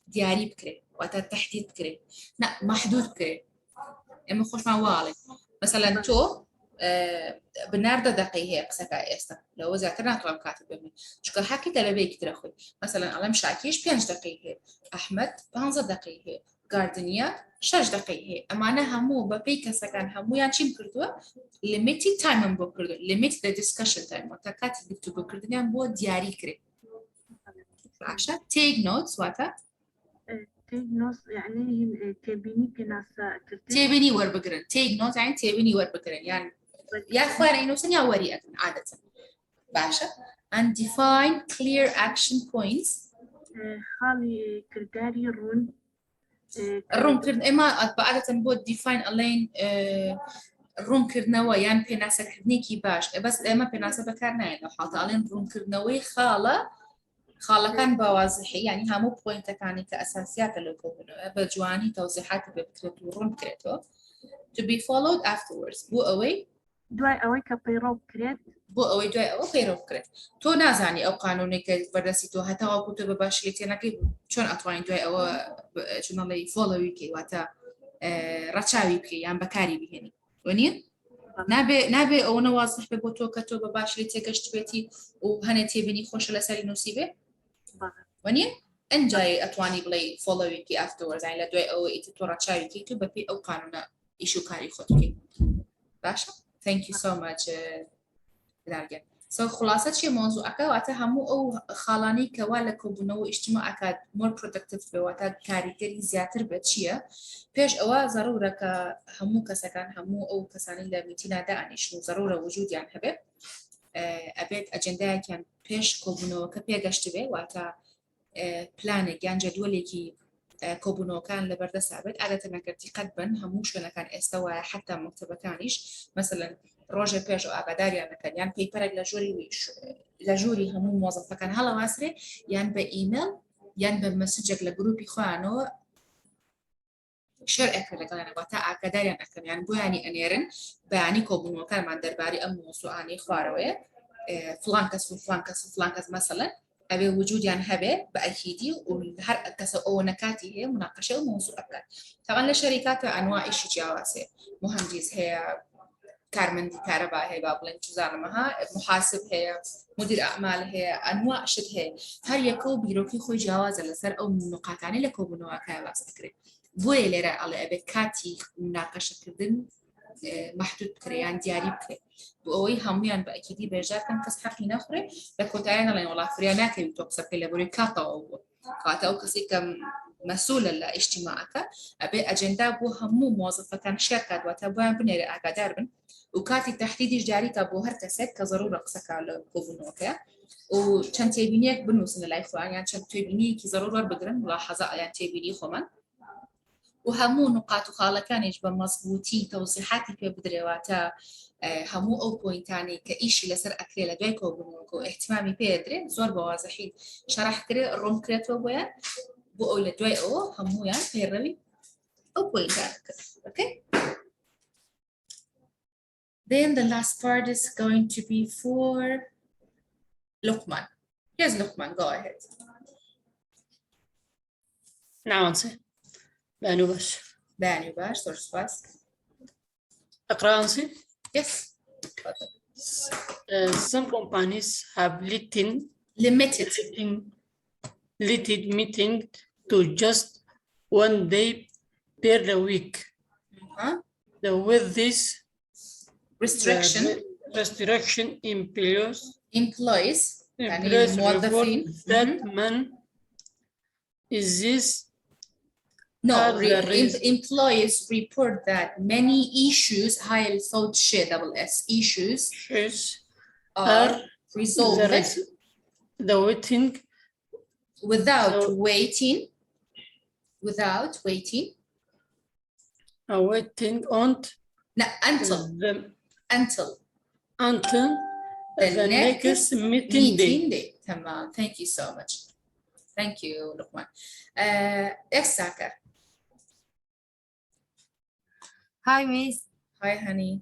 دیاری بکره وقتا تحديد بکره لا محدود بکره. اما خوش ما والي مثلا تو بنارده دقيقة قسكا استا لو زعتنا طلب كاتب بمي شكل حكي تلبي كتير اخوي مثلا علم شاكيش 5 دقيقة احمد 15 دقيقة جاردنيا 6 دقيقة اما انا همو ببي كسكان همو يعني شي بكردوا ليميتي تايم بكردوا ليميت ذا ديسكشن تايم وتكاتي بكتبوا كردنيا بو دياري كري عشان تيك نوتس واتا تيك نوت يعني تبيني كناسة تبيني ور بقرن تيك نوت يعني تبيني ور بقرن يعني يا اخوان انه سنيا وريئة عادة باشا and define clear action points خالي كرداري رون الروم كرد اما بعادة بود define الين الروم كردنوا يعني بيناسا كردنيكي باش بس اما بيناسا بكارنا يعني لو حاطة الين روم كردنوي خالة كان بواضحي يعني همو بوينت كاني كأساسيات اللي كوبنوا بجواني توضيحات بكرت وروم كرتو to be followed afterwards بو away دواي أوي كبيرو كريت بو أوي دواي أو بيرو كرت تو نازعني أو قانوني كبردسي تو هتا أو كتب باشلتي نكيب شون أتوين دواي أو شون الله follow يكي واتا رتشاوي بكي يعني بكاري بهني وني نابي أو نواضح ببوتو كتب باشلتي كشت بيتي وهنتي بني خوش لسالي نصيبه وني انجاي أتواني بلاي follow يكي afterwards يعني لدواي أو إتتو رتشاوي كي تو ببي أو قانونا إيشو كاري خدكي باشا thank you so much درجة so خلاصة شيء موضوعك وقتها همو أو خالاني كوالا كوبنو اجتماعك more productive بوقتها كاريكري زياتر بتشيا بيش أوا ضرورة كهمو كسكان همو أو كسانين لميتنا دانش ضرورة وجود يعني هبه أبيت أجندة كان بيش كوبنو كبيجشت به وقتها بلانك يعني جدولي كي كوبونو كان لبرد ثابت عادة نكرتي قدبا هموش ولا كان استوى حتى مكتبة كانش مثلا روجر بيج أو أبداري أنا كان يعني بيبرق لجوري همو موظف كان هلا واسرة يعني بإيميل يعني بمسجك لجروبي خوانو شر أكل لكن أنا وقتها أكداري أنا كان يعني بو يعني أنيرن بعني كوبونو كان من درباري أمو سواني خواروي فلانكس وفلانكس وفلانكس مثلا أبي وجود يعني هبه بأكيدي وهر كسو أو نكاتي هي مناقشة وموضوع أكاد طبعا للشركات أنواع إيش جواسة مهندس هي كارمندي كهرباء هي بابلين تزارمها محاسب هي مدير أعمال هي أنواع شد هي هر يكو بيروكي خوي جواز لسر أو نقاط يعني لكو بنوع كهرباء فكرة بوي لرا على أبي كاتي مناقشة كردن محدود كريان دياري بكري بقوي هميان بأكيدي برجع كان كس حقي نخري بكوتاين لين والله فرياناك يتوقف كله بري كاتا أو كسي كم مسؤول لاجتماعك أبي أجندة بو همو موظف كان شركة وتبان بنير أقدر وكاتي تحديد جاري كبو هركسك كضرورة قسك على كوبنوكا وكان تبينيك بنوصل للإخوان يعني كان تبيني كي ضرورة بقرن ملاحظة يعني تبيني خمان وهمو نقاط خالة كان يجب مضبوطين توضيحاتي في بدريواتا همو أو بوينتاني كإيشي لسر أكري لدوي كوبنوكو اهتمامي بيدري زور بواضحين شرح كري الروم كريتو بويا بو أو لدوي أو همو يعني بيروي أو بوينتاني okay then the last part is going to be for Luqman. Yes, Luqman, go ahead. نعم أنسي بانو باش source pass. أقرأ أنسي Yes. Some companies have limited meeting to just one day per week. With this restriction employees report that man is this employees report that many issues high thought issues are resolved without waiting until the next meeting day. Tamam. Thank you so much. Thank you, Luqman. Saka. Hi, Miss. Hi, honey.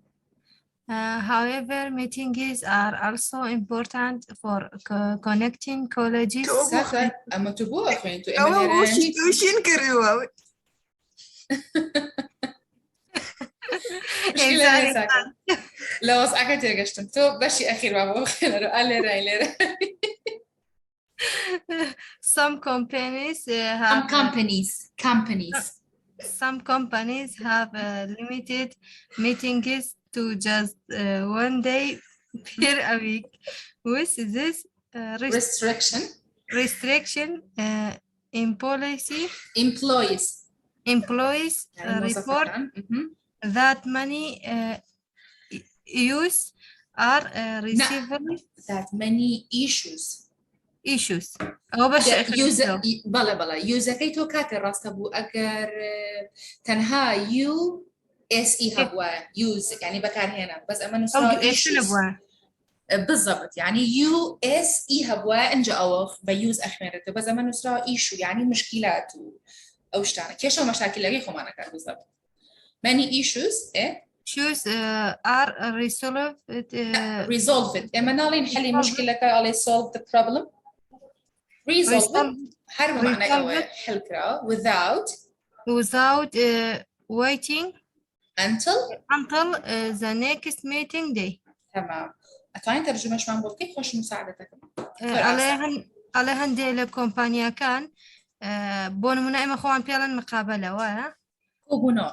However, meetings are also important for connecting colleges. ساكن أما تبوه أخوين تو أو إمهراني وشين كريوا مشكلة ساكن لو أسألك ترجعتم تو بشي أخير بابا خير قال لي Some companies Some companies have limited meetings to just one day per a week. With this restriction, employees report that many use are receiving that many issues أو بس بلا يوزر كي تو كاتر راستبو أجر تنها UOS هبوا يوز يعني بكار هنا بس أما نسرا issues بالضبط يعني UOS هبوا إنجا أوخ بيوز أخمرته بس أما نسرا issue يعني مشكلات أو شتانا كيشو مشاكل لغيخو معنا كار بالضبط many issues issues are resolved أما نالين حلي مشكلة على solve the problem resolve حرب معنى أول حلقة without waiting until the next meeting day. تمام. أتواني ترجمة شو عم بقول كيف خوش مساعدتك؟ على دي الكومبانيا كان بون منائمة خوان بيالن مقابلة ولا كوبونو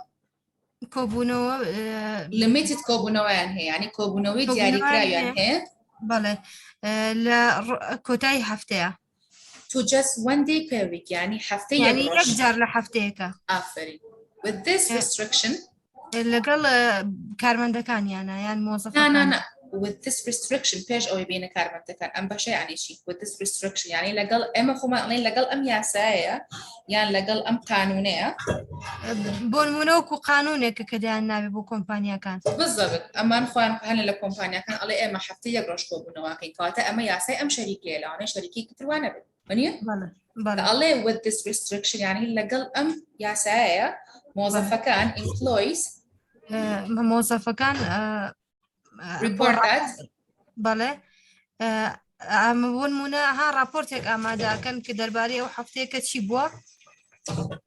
limited كوبونو يعني كوبونوي دياري كرايان هي بله لا كوتاي هفتة to just one day per week يعني حفتة يعني يقدر لحفتيك آفرين with this restriction اللي قال كارمن دكان يعني موظف لا with this restriction بيج أو يبين كارمن دكان أم بشي يعني شيء with this restriction يعني لقال أم خو ما لقال أم ياسايا يعني لقال أم قانونية بون منوكو قانونك كده النبي بو كومبانيا كان بالضبط أما نخوان هن الكومبانيا كان على أم حفتة يقرش كوب نواقين كاتا أما ياساي أم شريكة لا أنا شريكي كتروانا مني بله with this restriction يعني لقال أم ياسايا موظفة كان employees موظفة كان reported بله بون منا ها رابورتك أما دا كان كدرباري أو حفتيك تشيبوا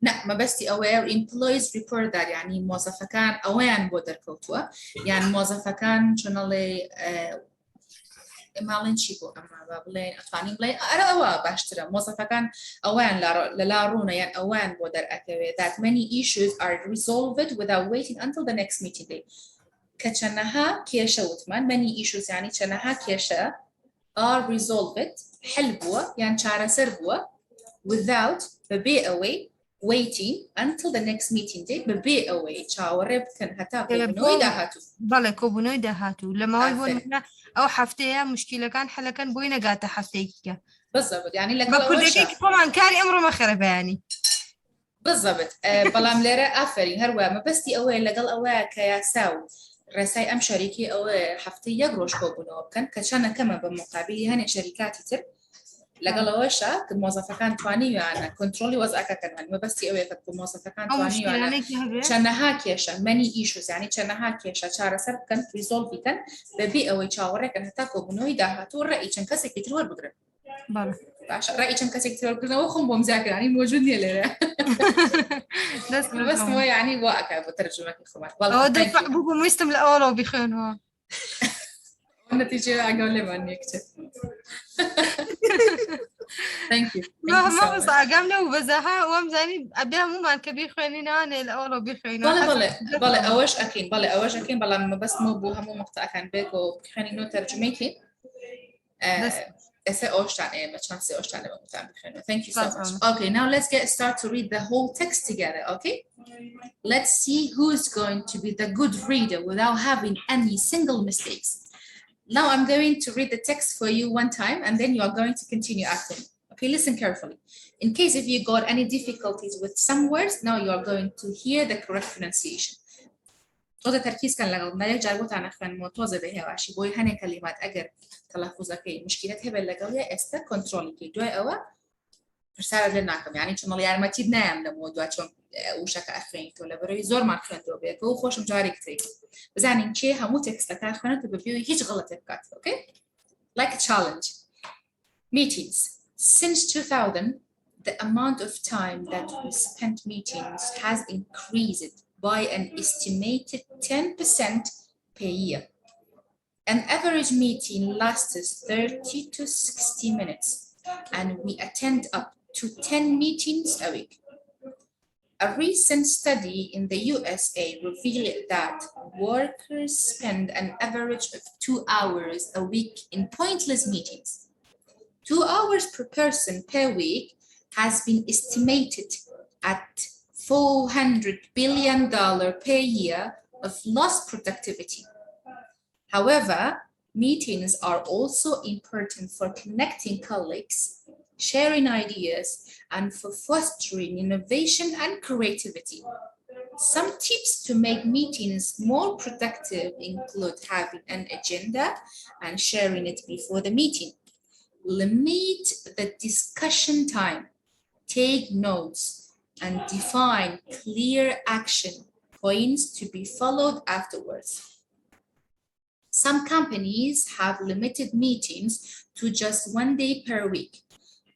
لا ما بس aware employees report that يعني موظفة كان أوان بودر كوتوا يعني موظفة كان شنالي مالين شيبو أما بابلين أتفاني بلاي أرى باشترى موظفة كان أوان لا رونا يعني أوان بودر أكوي that many issues are resolved without waiting until the next meeting day كتشنها كيشة وثمان many issues يعني كتشنها كيشة are resolved حلبوا يعني شارة سربوا without be away waiting until the next meeting day be away شاورب كان هتا كوبنوي دهاتو بله كوبنوي دهاتو لما يبون منا أو حفتيها مشكلة كان حلا كان بوينا قاتا حفتيك بالضبط يعني لك بكل دقيقة طبعا كاري أمره ما خرب يعني بالضبط بلام ليرة أفرين هروا ما بس دي أول لقال أول كياساو رساي أم شريكي أو حفتي يقروش كوبنو كان كشانا كمان بمقابل هني شركات تر لقال وشا كموظفة كان تواني وأنا كنترولي وزأك كان ما بس أوي كموظفة كان تواني وأنا كنا هاكيشة many issues يعني كنا هاكيشة شارة سر كان resolve كان ببي أوي شاورة كان هتاكو بنوي ده هتور رأي كان كسر كتير بدرة بله عشان رأي كان كسر كتير بدرة وخم بمذاكر يعني موجود يلا بس مو يعني وقك بترجمة الخمار والله دفع بوبو مستم الأول بيخونوا النتيجة أقول لي من يكتب. Thank you. ما بس أقامله وبزها وامزاني أبيها مو ما كبير خينينا أنا الأول بيخينا. بله أوش أكين بله ما بس مو بوها مو مقطع كان بيكو خينينو ترجمتي. أسا أوش تاني ما تشانسي أوش تاني مقطع بخينو. Thank you so much. Okay, now let's get started to read the whole text together. Okay. Let's see who's going to be the good reader without having any single mistakes. Now I'm going to read the text for you one time and then you are going to continue after me. Okay, listen carefully. In case if you got any difficulties with some words, now you are going to hear the correct pronunciation. هذا تركيز كان لغو ما يرجع وتعنا خان موتوزة بها وعشي بوي هني كلمات أجر تلفظك مشكلتها باللغوية استا كنترولي كي دوي أوا رسالة لناكم يعني شنو يعني ما تيدنا من موضوع شون وشك أخرين ولا بري زور ما أخرين تو بيكو خوش مجاري كتير بس يعني شيء همو تكست لك أخرين تبيو هيج غلط كات okay like a challenge meetings since 2000 the amount of time that we spent meetings has increased by an estimated 10% per year. An average meeting lasts 30 to 60 minutes, and we attend up to 10 meetings a week. A recent study in the USA revealed that workers spend an average of 2 hours a week in pointless meetings. 2 hours per person per week has been estimated at $400 billion per year of lost productivity. However, meetings are also important for connecting colleagues, sharing ideas, and for fostering innovation and creativity. Some tips to make meetings more productive include having an agenda and sharing it before the meeting. Limit the discussion time, take notes, and define clear action points to be followed afterwards. Some companies have limited meetings to just 1 day per week.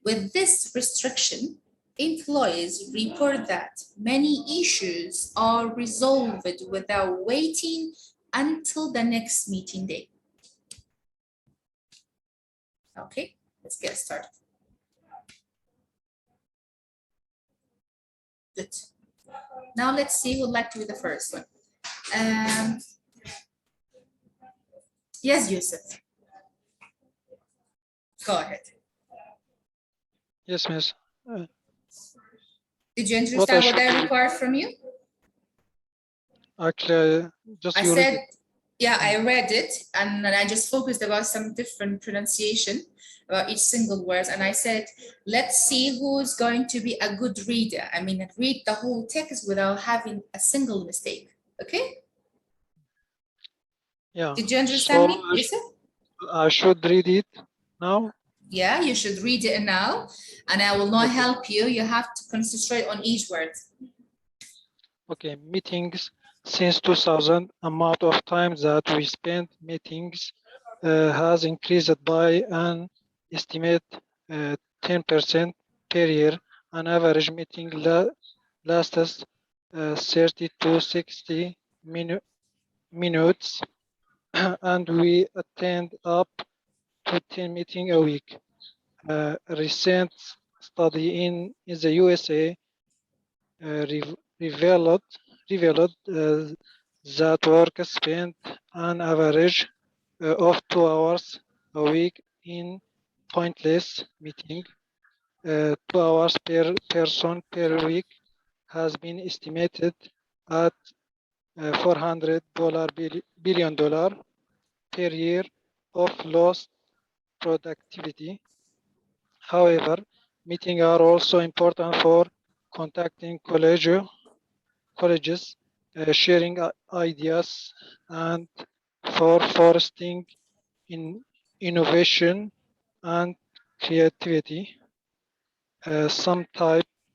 With this restriction, employees report that many issues are resolved without waiting until the next meeting day. Okay, let's get started. Good. Now let's see who'd like to be the first one. Yes, Yusuf. Go ahead. Yes, miss. Did you understand what I require from you? Actually, just I said, yeah, I read it, and I just focused about some different pronunciation about each single word, and I said, let's see who's going to be a good reader. I mean, read the whole text without having a single mistake, okay? Yeah. Did you understand me, Yusuf? I should read it now? Yeah, you should read it now, and I will not help you. You have to concentrate on each word. Okay, meetings. Since 2000, amount of time that we spend meetings has increased by an estimate 10% per year. An average meeting lasts 30 to 60 minutes, and we attend up to 10 meetings a week. A recent study in the USA revealed that workers spend an average of 2 hours a week in pointless meeting. 2 hours per person per week has been estimated at $400 billion per year of lost productivity. However, meetings are also important for contacting colleges, sharing ideas, and for fostering innovation and creativity. Some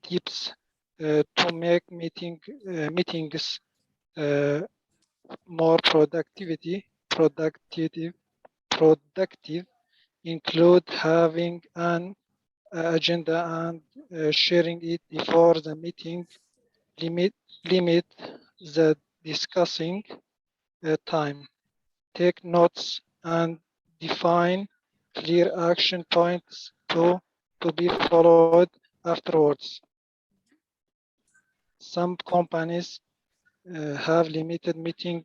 tips to make meetings more productive include having an agenda and sharing it before the meeting. Limit the discussing time. Take notes and define clear action points to be followed afterwards. Some companies have limited meeting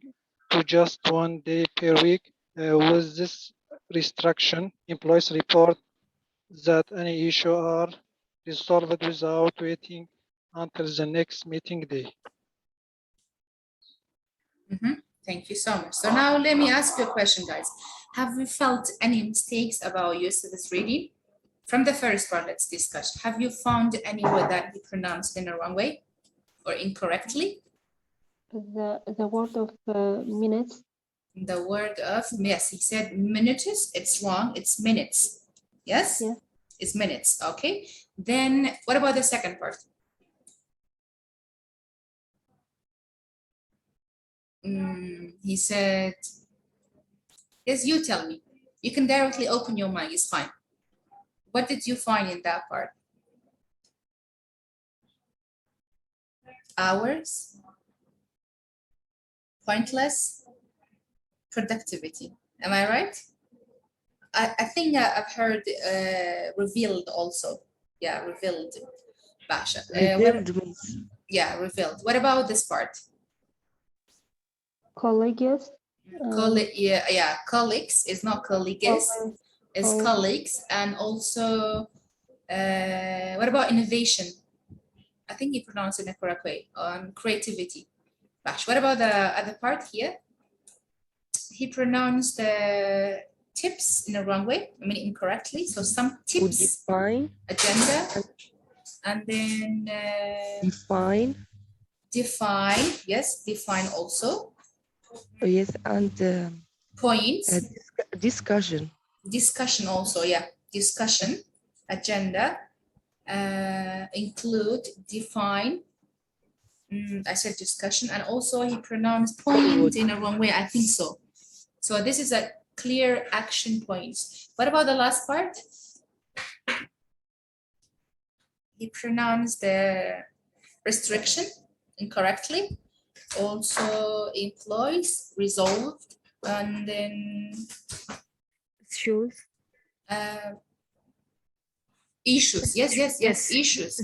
to just 1 day per week. With this restriction, employees report that any issue are resolved without waiting until the next meeting day. Thank you so much. So now let me ask you a question, guys. Have you felt any mistakes about Yusuf's reading? From the first part, let's discuss. Have you found any word that he pronounced in the wrong way or incorrectly? The word of minutes. The word of, yes, he said minutes. It's wrong. It's minutes. Yes? Yes. is minutes, okay? Then what about the second part? He said, yes, you tell me. You can directly open your mic, it's fine. What did you find in that part? Hours, pointless, productivity. Am I right? I think I've heard revealed also. Yeah, revealed. Basha. Revealed means. Yeah, revealed. What about this part? Colleagues. Yeah, colleagues is not colleagues. It's colleagues. And also, what about innovation? I think he pronounced it in a correct way. Creativity. Bash. What about the other part here? He pronounced the tips in the wrong way. I mean, incorrectly. So some tips. Define. Agenda. And then. Define. Define. Yes, define also. Oh, yes, and. Points. Discussion. Discussion also, yeah. Discussion. Agenda. Include, define. I said discussion, and also he pronounced point in a wrong way. I think so. So this is a clear action points. What about the last part? He pronounced the restriction incorrectly. Also employs, resolved, and then issues. Issues. Yes. Issues. Issues.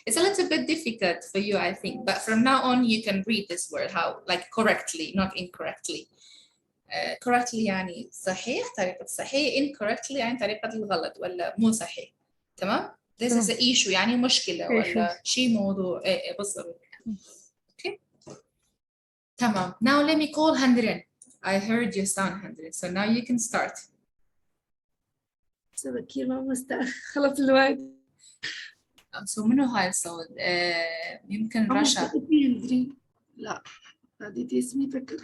It's a little bit difficult for you, I think. But from now on, you can read this word how, like, correctly, not incorrectly. Correctly يعني صحيح طريقة صحيح. Incorrectly يعني طريقة الغلط ولا مو صحيح. تمام؟ This is an issue يعني مشكلة ولا شيء موضوع. بالضبط. Okay. تمام. Now let me call Handren. I heard you sound Handren. So now you can start. كثير ما خلص الوقت. So منو هاي الصوت؟ يمكن رشا. لا هذه اسمي فكرة.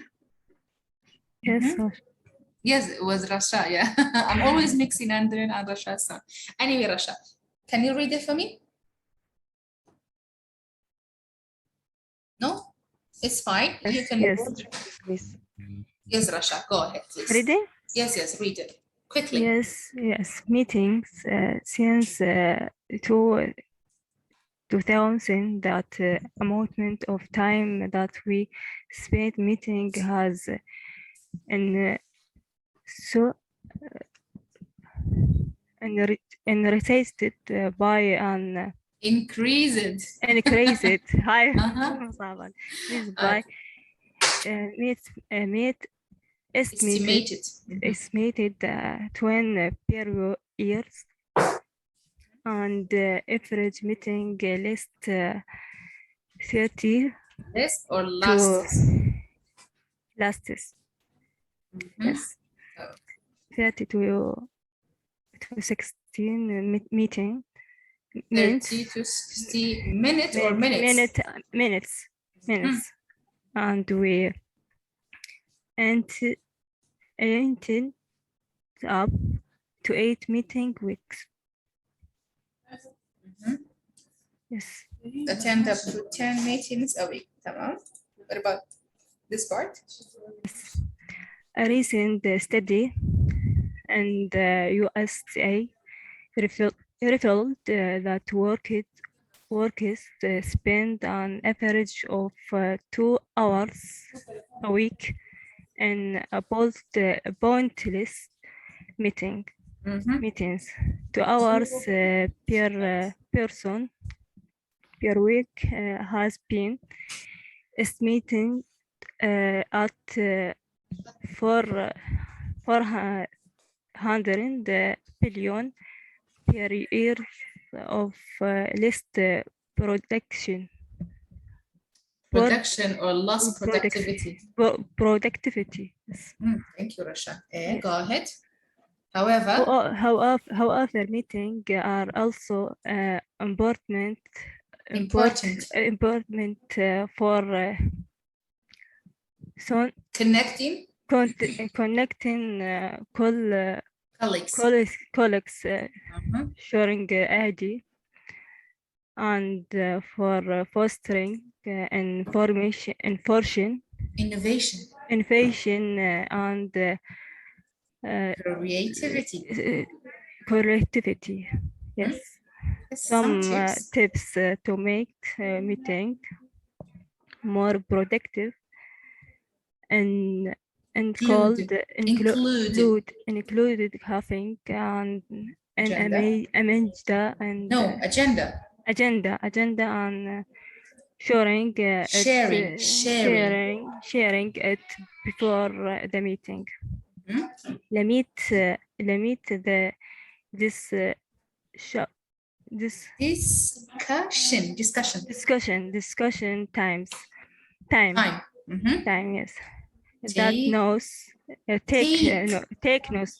Yes, it was Rasha, yeah. I'm always mixing Andren and Rasha's son. Anyway, Rasha, can you read it for me? No? It's fine. You can Yes, Rasha, go ahead, please. Reading? Yes, read it. Quickly. Yes. Meetings since 2000, that amount of time that we spent meeting has increased by an increased high this by estimated 20 per years, and average meeting list 30 list or lasts. Yes, 30 to 16 meeting. 30 to 60 minutes or minutes? Minutes. And we ended up to 8 meeting weeks. Yes. Attend up to 10 meetings a week. Tamam. What about this part? A recent study in the USA revealed that workers spend an average of 2 hours a week in pointless meetings. 2 hours per person per week has been estimated at 400 billion per year of list production. Production or lost productivity? Productivity. Yes. Thank you, Rasha. Go ahead. However, meetings are also important for connecting كل colleagues sharing ID and for fostering innovation and creativity. Yes. Some tips to make meeting more productive and included having an agenda and sharing it before the meeting. Limit discussion time. Yes. That take notes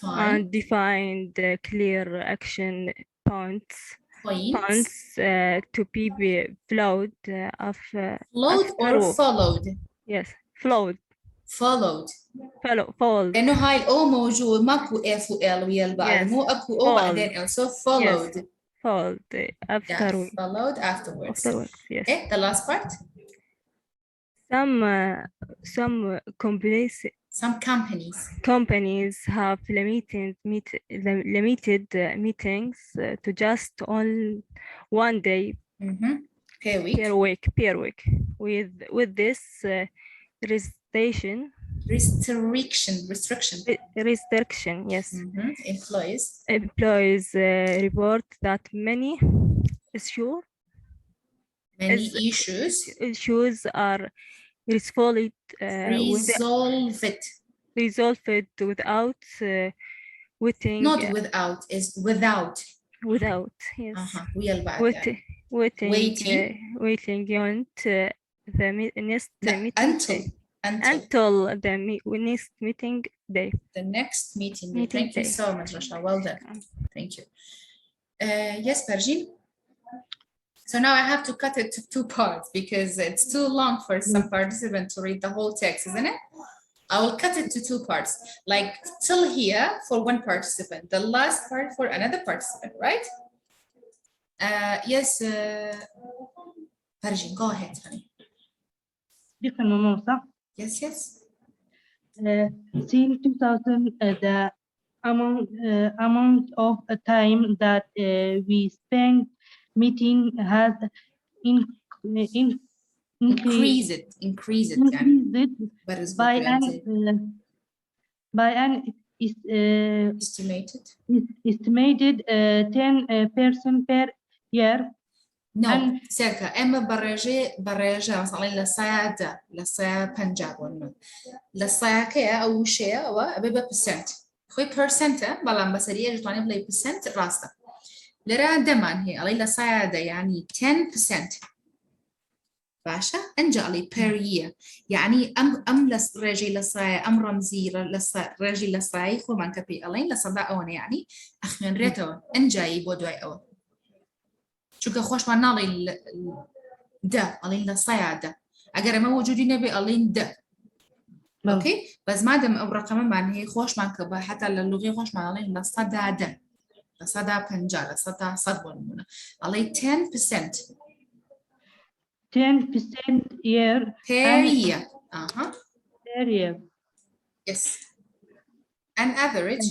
and define the clear action points to be followed or followed. Yes, followed. لأنه هاي الأو موجود ماكو F و L ويا البعض مو أكو O بعدين L so followed. Followed afterwards. Yes. The last part. Some companies have limited meetings to just on one day per week. With this restriction. Yes. Employees report that many issues are resolved without waiting. Not without, is without. Yes. Waiting on the next meeting. Until the next meeting day. The next meeting day. Thank you so much, Rasha. Well done. Thank you. Yes, Perjin. So now I have to cut it to 2 parts because it's too long for some participant to read the whole text, isn't it? I will cut it to 2 parts, like till here for one participant, the last part for another participant, right? Yes, Perjin, go ahead, honey. Yes. Since 2000, the amount of time that we spend meeting has increased by an estimated 10% per year. No, circa اما برجة مثلا للصيا بنجاب ولا للصيا كيا أو شيء أو بيبقى percent خوي percent بلام بسرية جتواني بلاي percent راسته لرا دمان هي علي للصيا ده يعني 10% باشا أنجا علي per year يعني أم لرجي للصيا أم رمزي رجي للصيا خو من كبي علي لصدق أون يعني أخمن ريتو أنجا يبودوي أو چونکە خۆشمان ناڵێن دە ئەڵێن لە سەیادە ئەگەر ئەمە وجودی نەبێ ئەڵێن دە ئۆکەی بەس مادەم ئەو ڕقەمەمان هەیە خۆشمان کە بە حتا لە لوغی خۆشمان ئەڵێن لە سەدا دە لە سەدا 50 لە سەدا 100 بۆ نمونە ئەڵێ 10% year per year per year. Yes. An average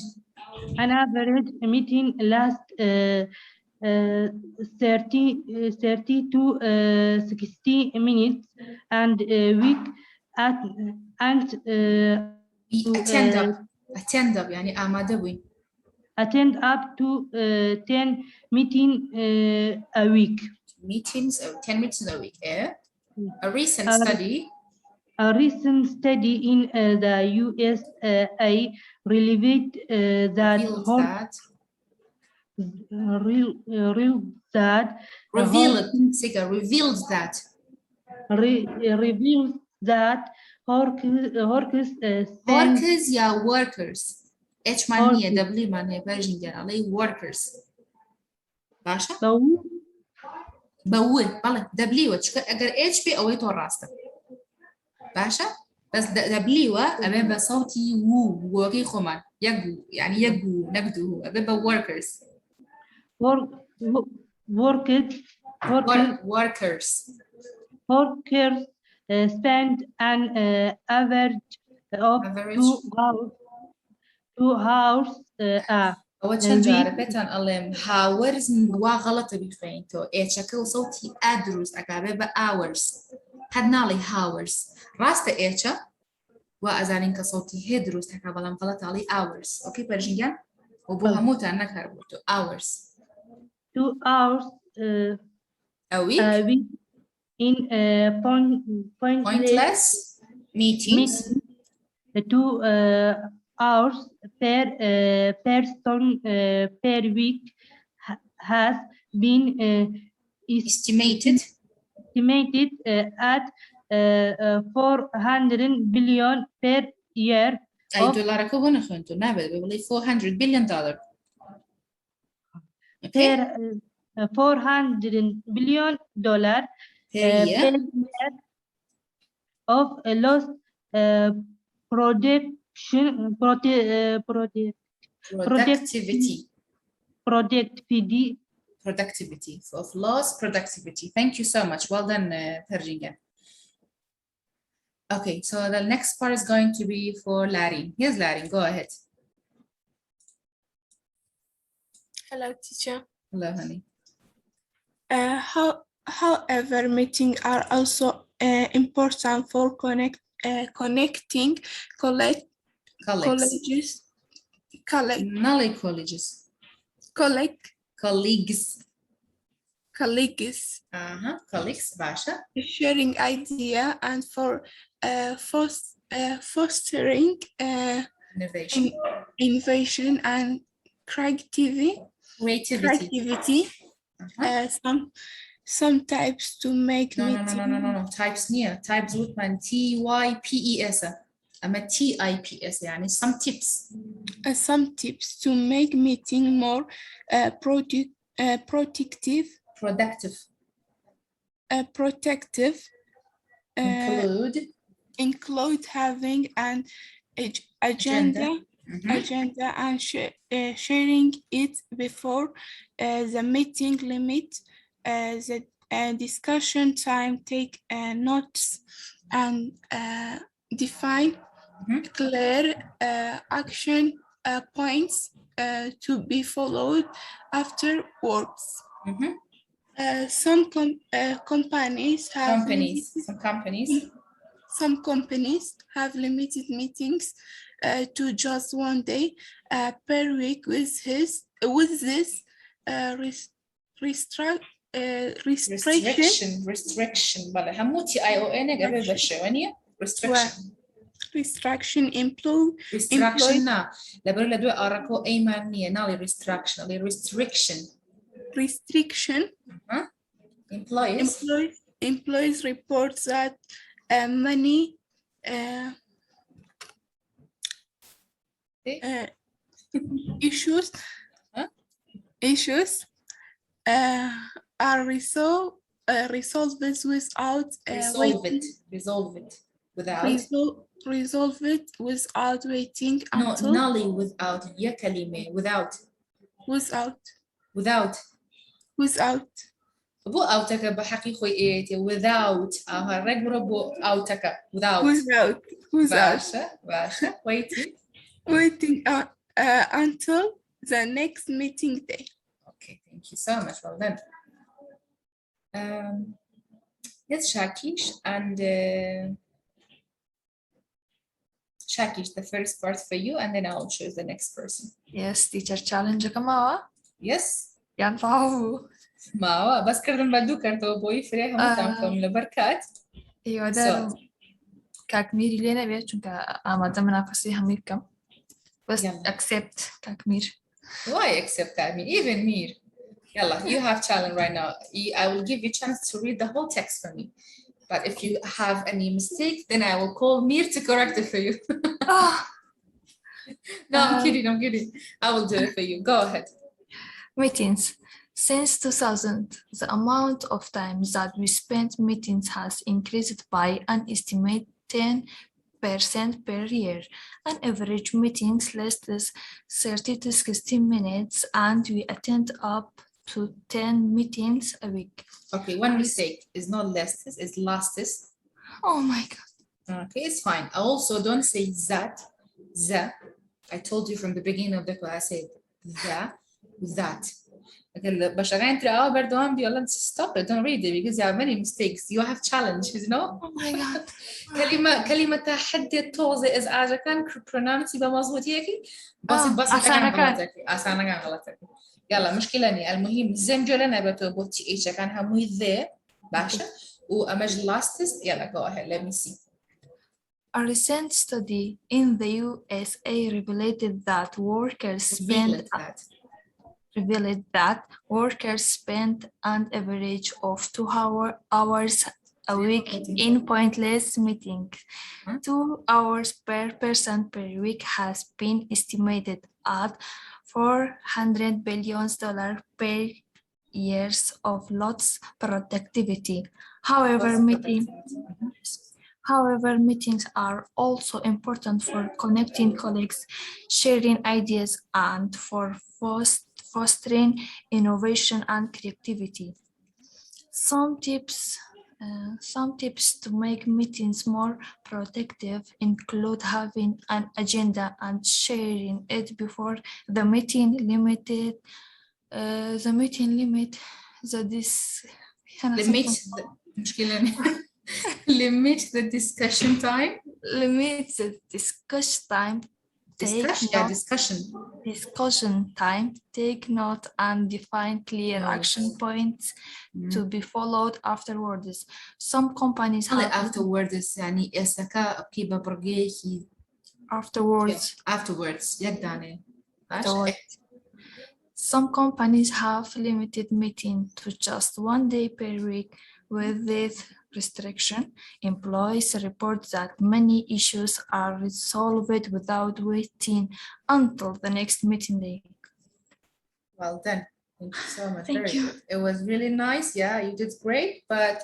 meeting lasts 30 to 60 minutes and week attend up يعني آماده بوين attend up to 10 meetings a week. Meetings or 10 meetings a week. A recent study in the USA revealed that workers يا workers H معنية W معنية برجين عليه workers باشا بوه بالله W أجر H بي أويتو راسته باشا بس دبليوة أبابا صوتي ووري خمان يجو يعني يجو نجدو أبابا workers workers spend an average of 2 hours أول شنجة ربيتان ألم hours وغلط بفينتو إيشكل صوتي أدرس أكابيبا hours هدنالي hours راست إيشا وأزانين كصوتي هدروس تكابلام غلط علي hours أوكي برجيان وبوها موتا نكر بوتو hours 2 hours a week in pointless meetings 2 hours per person per week has been estimated at 400 billion per year. أي دولار كوبون خنتو نابل بيقولي $400 billion. Okay. 400 billion dollar per year of lost productivity of lost productivity. Thank you so much. Well done, Perjinga. Okay, so the next part is going to be for Larry. Here's Larry. Go ahead. Hello, teacher. Hello, honey. However, meetings are also important for connecting colleagues. Colleagues, Basha. Sharing idea and for fostering innovation and creativity. Some types to make no. Types near. Types with man TYPES. I'm a TIPS. يعني some tips. Some tips to make meeting more productive. Include having an agenda and sharing it before the meeting limit. The discussion time, take notes and define clear action points to be followed afterwards. Some companies have limited meetings to just 1 day per week. With this restriction employees report that many issues are resolved without waiting until without بو أوتك بحقيقة إيه without هالرجل أوتك without باشا waiting until the next meeting day. Okay, thank you so much. Well done. Yes, Shakish and Shakish, the first part for you, and then I'll choose the next person. Yes, teacher challenge kamawa. Yes. Yan fahu. Mawa, bas kardam badu karto boy freha mutam from lebarkat. ايوه ده كاكمير لينا بيه چونكا آماده منافسي همير كم بس accept كاكمير. Why accept كاكمير? Even Mir. Yalla, you have challenge right now. I will give you a chance to read the whole text for me. But if you have any mistake, then I will call Mir to correct it for you. No, I'm kidding. I will do it for you. Go ahead. Meetings. Since 2000, the amount of time that we spend meetings has increased by an estimated 10% per year. An average meetings lasts 30 to 60 minutes, and we attend up to 10 meetings a week. Okay, one mistake is not lastest, it's lastest. Oh my God. Okay, it's fine. Also, don't say that, the. I told you from the beginning of the class, I said that. Okay, but again, stop it, don't read it because you have many mistakes. You have challenges, no? Oh my God. كلمة تحدي الطوزة إزعاجة كان pronounce يبقى مظبوط هيك بس أسانا كان غلطك يلا مشكلة المهم زمجو لنا بتوبوتي إيش كان هموي ذا باشا وأمج lastest يلا go ahead let me see. A recent study in the USA revealed that workers spend an average of 2 hours a week in pointless meetings. 2 hours per person per week has been estimated at $400 billion per year of lost productivity. However, meetings are also important for connecting colleagues, sharing ideas, and for fostering innovation and creativity. Some tips to make meetings more productive include having an agenda and sharing it before the meeting. Limit the discussion time. Limit the discussion time. Discussion time. Take note and define clear action points to be followed afterwards. Some companies have afterwards يعني إسكا كيبا برجيكي. Afterwards. يقدعني. Some companies have limited meeting to just 1 day per week. With this restriction, employees report that many issues are resolved without waiting until the next meeting day. Well done. Thank you so much. Thank you. Good. It was really nice. Yeah, you did great. But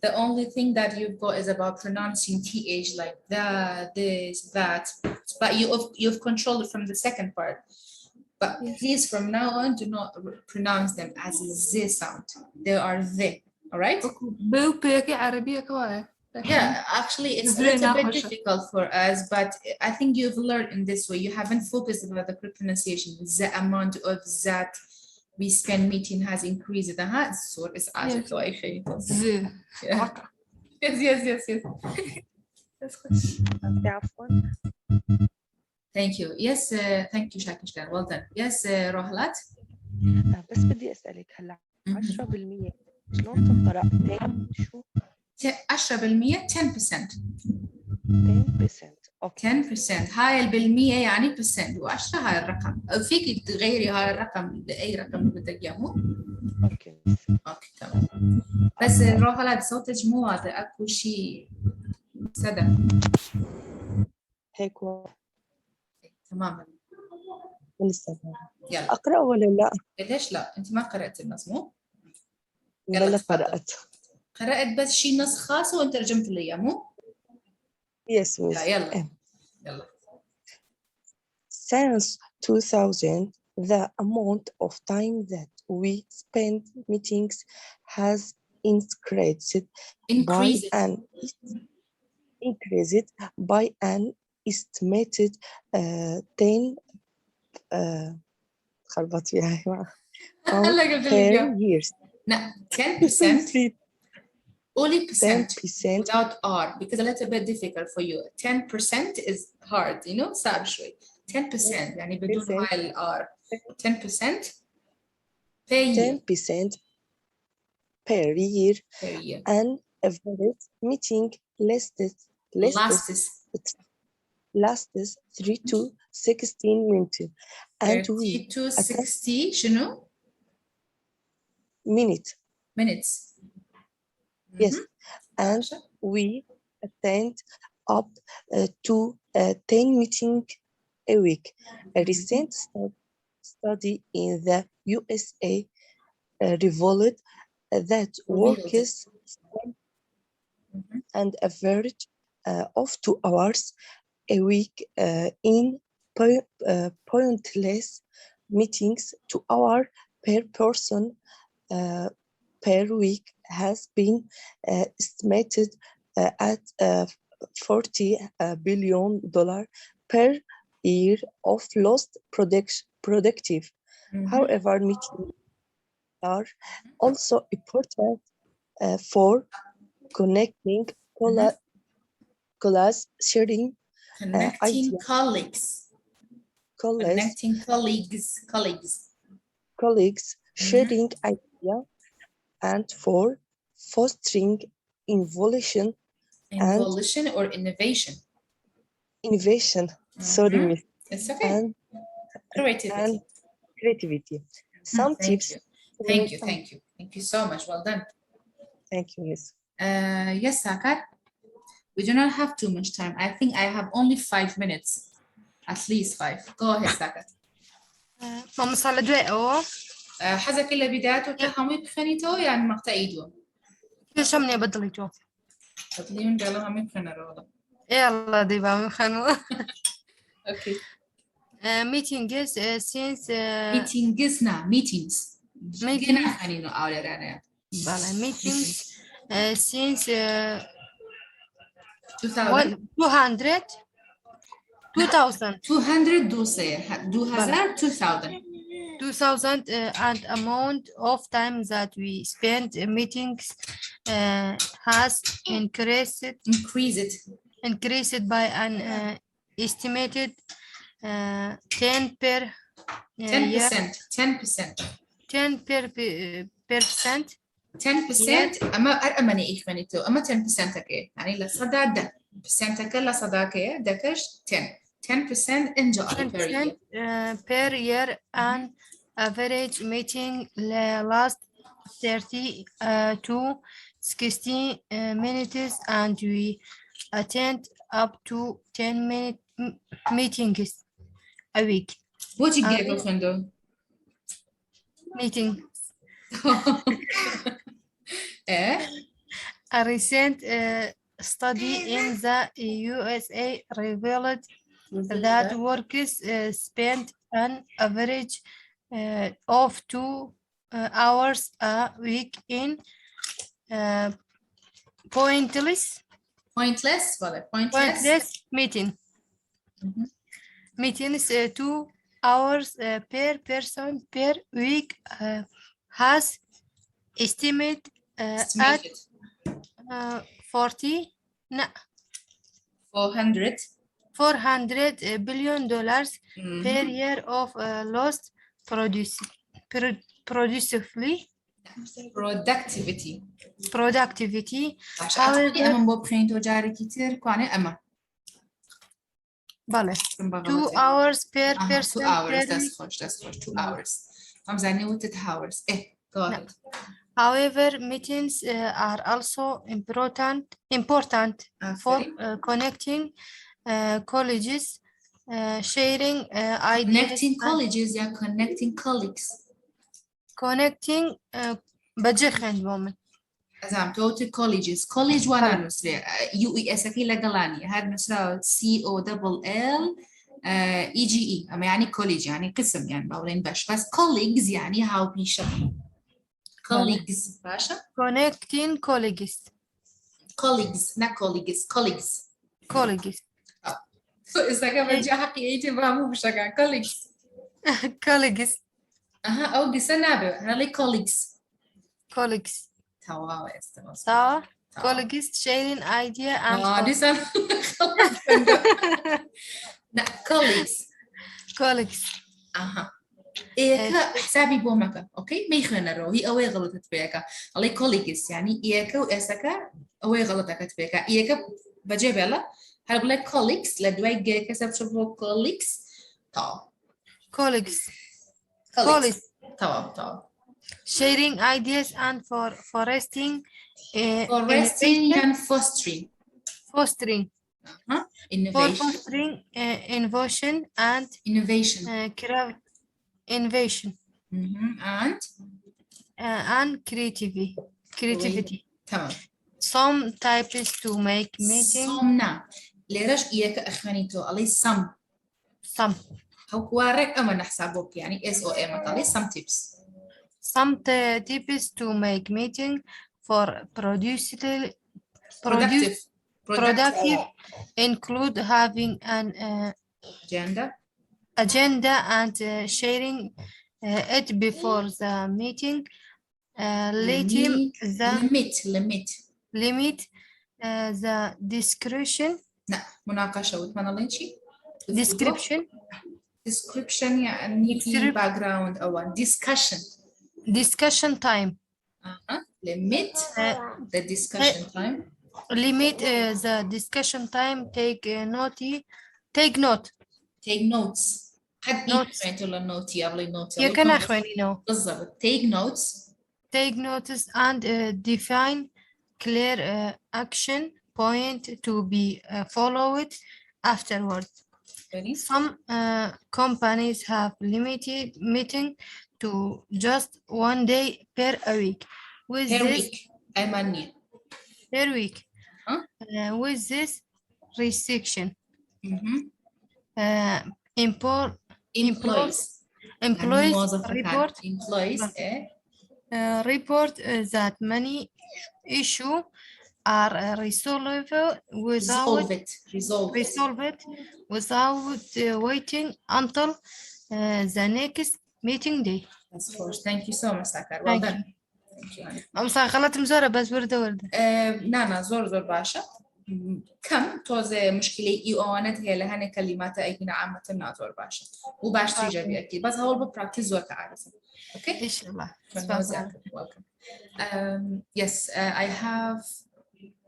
the only thing that you've got is about pronouncing TH like that, this, that. But you've controlled it from the second part. But please, from now on, do not pronounce them as Z sound. They are the. All right? Yeah, actually, it's a little bit difficult for us, but I think you've learned in this way. You haven't focused about the correct pronunciation. The amount of that we spend meeting has increased. So it's yes. Thank you. Yes, thank you, Shakishkan. Well done. Yes, Rohlat. بس بدي أسألك هلا 10% شلون تنقرأ؟ شو؟ 10% 10%. 10%. اوكي 10% هاي بالمية يعني percent و10 هاي الرقم فيك تغيري هاي الرقم لأي رقم بدك إياه مو؟ اوكي تمام بس روح صوتك مو واضح اكو شيء صدى هيك تماما لسه يلا أقرأ ولا لا؟ ليش لا؟ أنت ما قرأت النص مو؟ ولا قرأت بس شيء نص خاص وأنت ترجمت لي مو؟ Yes, يلا Since 2000, the amount of time that we spend meetings has increased by an estimated 10 خربط فيها per years. No, 10%. Only percent without R because a little bit difficult for you. 10% is hard, you know, صعب شوي. 10% يعني بدون هاي ال R. 10% per year. 10% per year. And average meeting lasts 3 to 16 minutes. And 3 to 60 شنو؟ Minutes. Yes, and we attend up to 10 meetings a week. A recent study in the USA revealed that workers spend an average of 2 hours a week in pointless meetings. 2 hours per person per week has been estimated at $40 billion per year of lost productive. However, meetings are also important for connecting colleagues, sharing Connecting colleagues. Connecting colleagues. sharing ideas, and for fostering innovation. Innovation or innovation? Innovation. Sorry, Miss. It's okay. And creativity. Some tips. Thank you so much. Well done. Thank you, Miss. Yes, Sakar. We do not have too much time. I think I have only 5 minutes. At least 5. Go ahead, Sakar. ماما صار دوي أو حزك إلا بدايته كهمي بخنيتو يعني مقتايدو. كل شو مني بدليتو. بدلي من قالوا همي بخنرو. يلا دي بام خنوا. Okay. Meetings since meetings. جينا خنينو أولي رانا. بلا meetings since 2000 and amount of time that we spend in meetings has increased by an estimated 10% أما أرمني إخوانيتو أما 10% كي يعني لصدا ده percent كلا صدا كي دكش 10% enjoy per year an average meeting lasts 30 to 60 minutes and we attend up to 10 meetings a week. What you get Fendo? Meeting. A recent study in the USA revealed that workers spend an average of 2 hours a week in pointless meeting. Meetings 2 hours per person per week has estimated at 400 billion dollars per year of lost productivity. However, 2 hours per person. 2 hours. That's 2 hours. I'm saying what it hours. Go ahead. However, meetings are also important for connecting colleagues, sharing ideas. Connecting colleagues, connecting colleagues. Connecting بجخن woman. أزام توت colleges. College وانا نسرة UOS كيلا قلاني هاد نسرة COLLEGE أما يعني college يعني قسم يعني باولين باش بس colleagues يعني هاو بيشا. Colleagues باشا. Connecting colleagues. Not colleagues. إذا كمان جا حقيقي بامو بشكل colleagues. أو قسنا به هذا colleagues. Colleagues sharing idea and colleagues. إيكا حسابي بومكا أوكي ما يخلنا روحي أوي غلطت فيك على colleagues يعني إيكا وإسكا أوي غلطت فيك إيكا بجيب يلا هقول لك colleagues لدواي جيكا سبشوفو colleagues colleagues تمام sharing ideas and fostering and fostering innovation and creativity تمام Some types to make meeting. some نعم ليرش إياك أخوانيتو علي some هو كوارك أما نحسبوك يعني SOM علي some tips tips to make meeting for productive include having an agenda and sharing it before the meeting. Limit the description. لا مناقشة وتمنى شيء. description يعني في background أو discussion time. limit the discussion time. Limit the discussion time. Take notes. حد يفهم ولا note يابلي note. يا كنا أخواني no. بالضبط take notes and define clear action point to be followed afterwards. Some companies have limited meeting to just 1 day per week. With this restriction, employees report that many issues are resolved without waiting until the next meeting day. Of course. Thank you so much, Sakar. Well done. غلط مزورة بس وردة نانا زور باشا كم توزي مشكلة إيوانت هي لهنا كلمات أيهنا عامة نازور باشا وباش تجربي أكيد بس هول ببراكتس زور كعارفة. Okay. إن شاء الله. Welcome. Yes, I have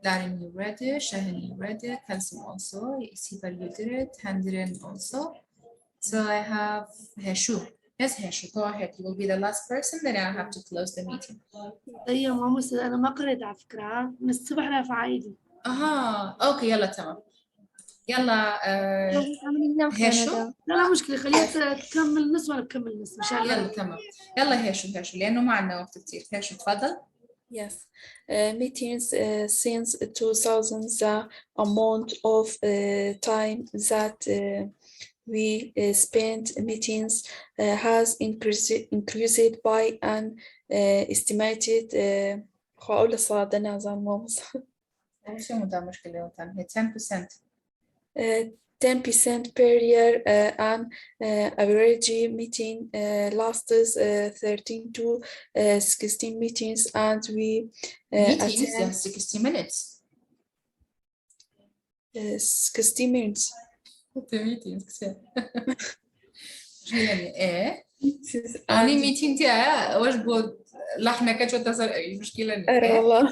Darin, you read it, Shahin, you read it, Kalsim also, Sifar, you did it, Handirin also. So I have Heshu. Yes, Heshu, go ahead. You will be the last person, then I have to close the meeting. طيب ماما أنا ما قريت على فكرة من الصبح رافعة عيدي. أوكي يلا تمام. يلا هشو. لا مشكلة خليها تكمل نص وأنا بكمل نص إن شاء الله. يلا تمام. يلا هشو لأنه ما عندنا وقت كتير. هشو تفضل. Yes, meetings since 2000 the amount of time that we spend meetings has increased by an estimated هقول الصادة نازل مومس. شو مشكلة هي 10%. 10% per year and average meeting lasts 13 to 16 meetings and we attend 60 minutes. 60 minutes. meetings. يعني أني meeting تيا واش بود لحنا كشو تصل أي مشكلة والله.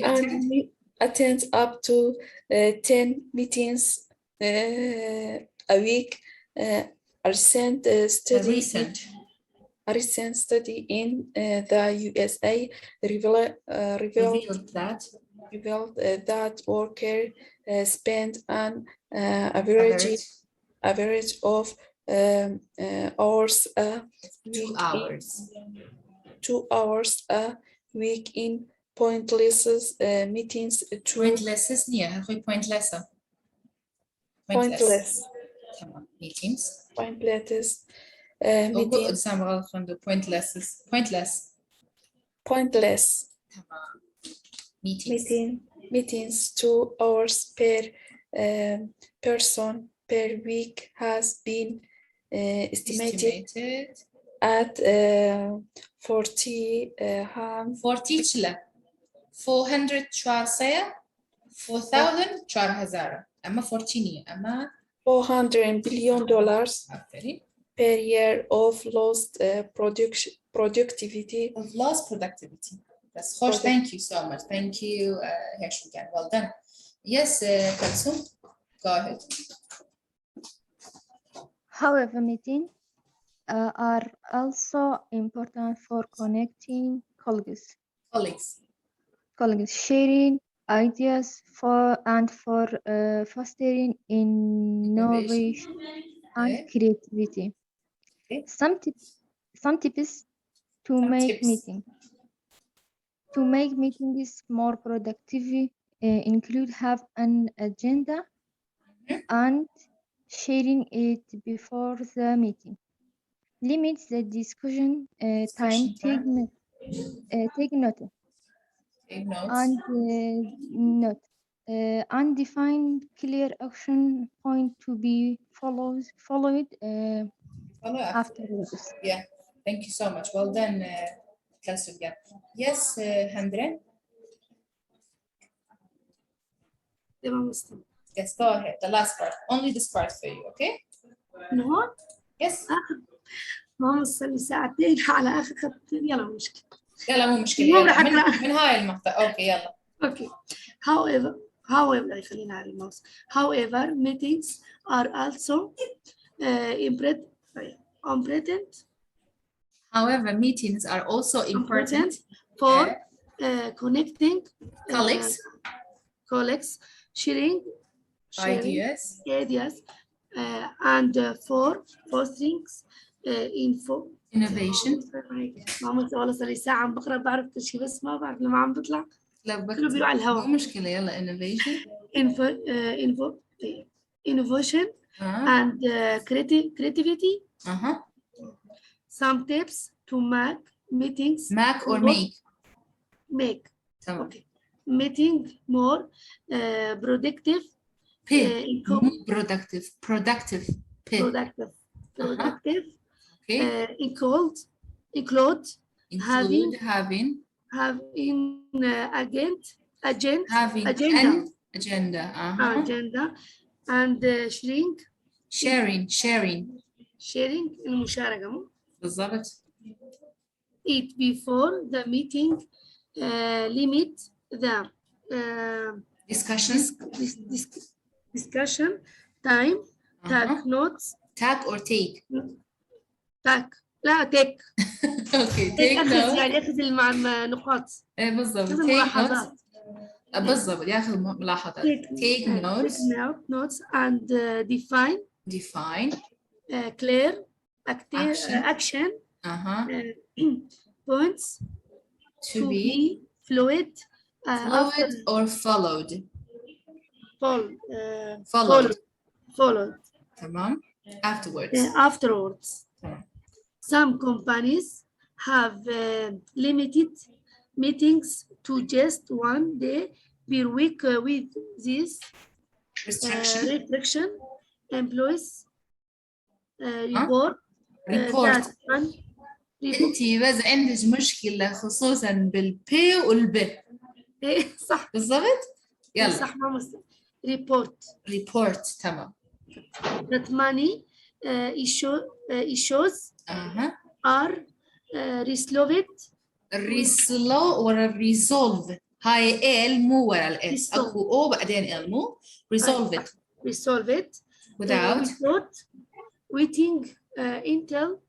And we attend up to 10 meetings a week. A recent study in the USA revealed that workers spend an average of hours a week 2 hours a week in pointless meetings. Pointless meetings. Pointless meetings 2 hours per person per week has been estimated at 40 400 شهر سيا 4000 شهر هزارة أما 14 أما $400 billion per year of lost productivity. That's خوش. Thank you so much. Thank you, Hesh again. Well done. Yes, Kalsum, go ahead. However, meetings are also important for connecting colleagues, sharing ideas for fostering innovation and creativity. Some tips to make meeting. To make meetings more productive, include have an agenda and sharing it before the meeting. Limit the discussion time. Take note. Take notes. And define clear action point to be followed afterwards. Yeah, thank you so much. Well done, class. Yes, Handren. Yes, go ahead. The last part. Only this part for you, okay? No. Yes. ماما صلي ساعتين على آخر خطين. يلا مو مشكلة. يلا مو مشكلة. يلا من هاي المقطع. أوكي يلا. Okay. However, خلينا على الماوس. However, meetings are also important. However, meetings are also important for connecting colleagues, sharing ideas, and for fostering innovation. ماما والله صار لي ساعة عم بقرأ بعرف كل شيء بس ما بعرف لما عم بطلع كله بيروح على الهواء. مو مشكلة يلا innovation. Innovation and creativity. Some tips to make meetings. Make or make? Make. Okay. Meeting more productive. Productive. Productive. Okay. Include having agenda and sharing المشاركة بالضبط. It before the meeting. Limit the discussion time. Take notes. Take or take? لا take. Okay, take notes. يعني أخذ نقاط. بالضبط. ملاحظات. بالضبط ياخذ ملاحظات. Take notes and define clear action points to be fluid or followed. Followed. تمام. Afterwards. Some companies have limited meetings to just one day per week. With this restriction, employees report. انتي بس عندك مشكلة خصوصا بالبي والب. صح بالضبط؟ يلا. صح ماما. report تمام. That money issues are resolved. هاي ال مو ورا الاس. اكو او بعدين ال مو. resolve it without waiting until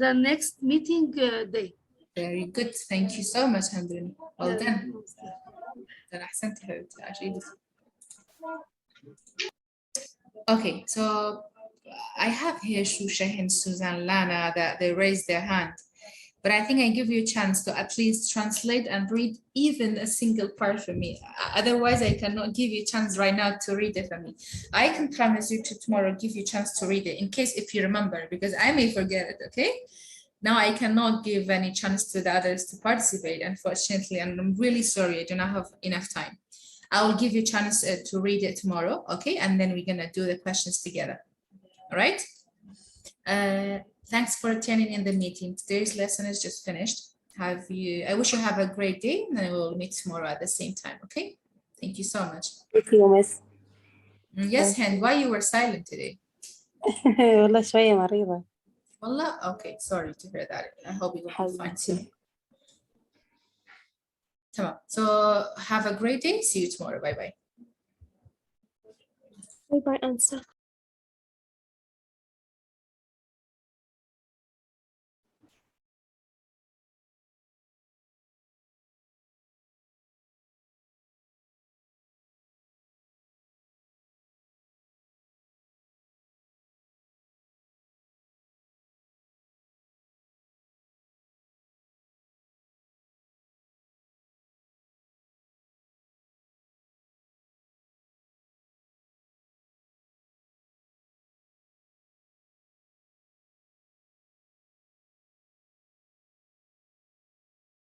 the next meeting day. Very good. Thank you so much, Handren. Well done. أحسنت حبيبتي. Okay, so I have here Shusha and Susan Lana that they raised their hand. But I think I give you a chance to at least translate and read even a single part for me. Otherwise, I cannot give you a chance right now to read it for me. I can promise you to tomorrow give you a chance to read it in case if you remember, because I may forget it, okay? Now I cannot give any chance to the others to participate, unfortunately, and I'm really sorry, I do not have enough time. I will give you a chance to read it tomorrow, okay? And then we're gonna do the questions together, all right? Thanks for attending in the meeting. Today's lesson is just finished. I wish you have a great day, and then we'll meet tomorrow at the same time, okay? Thank you so much. Thank you, Miss. Yes, Hind, why you were silent today? والله شوية مريضة. والله? Okay, sorry to hear that. I hope you will be fine soon. Tamam. So have a great day. See you tomorrow. Bye-bye. Bye-bye, Ansa.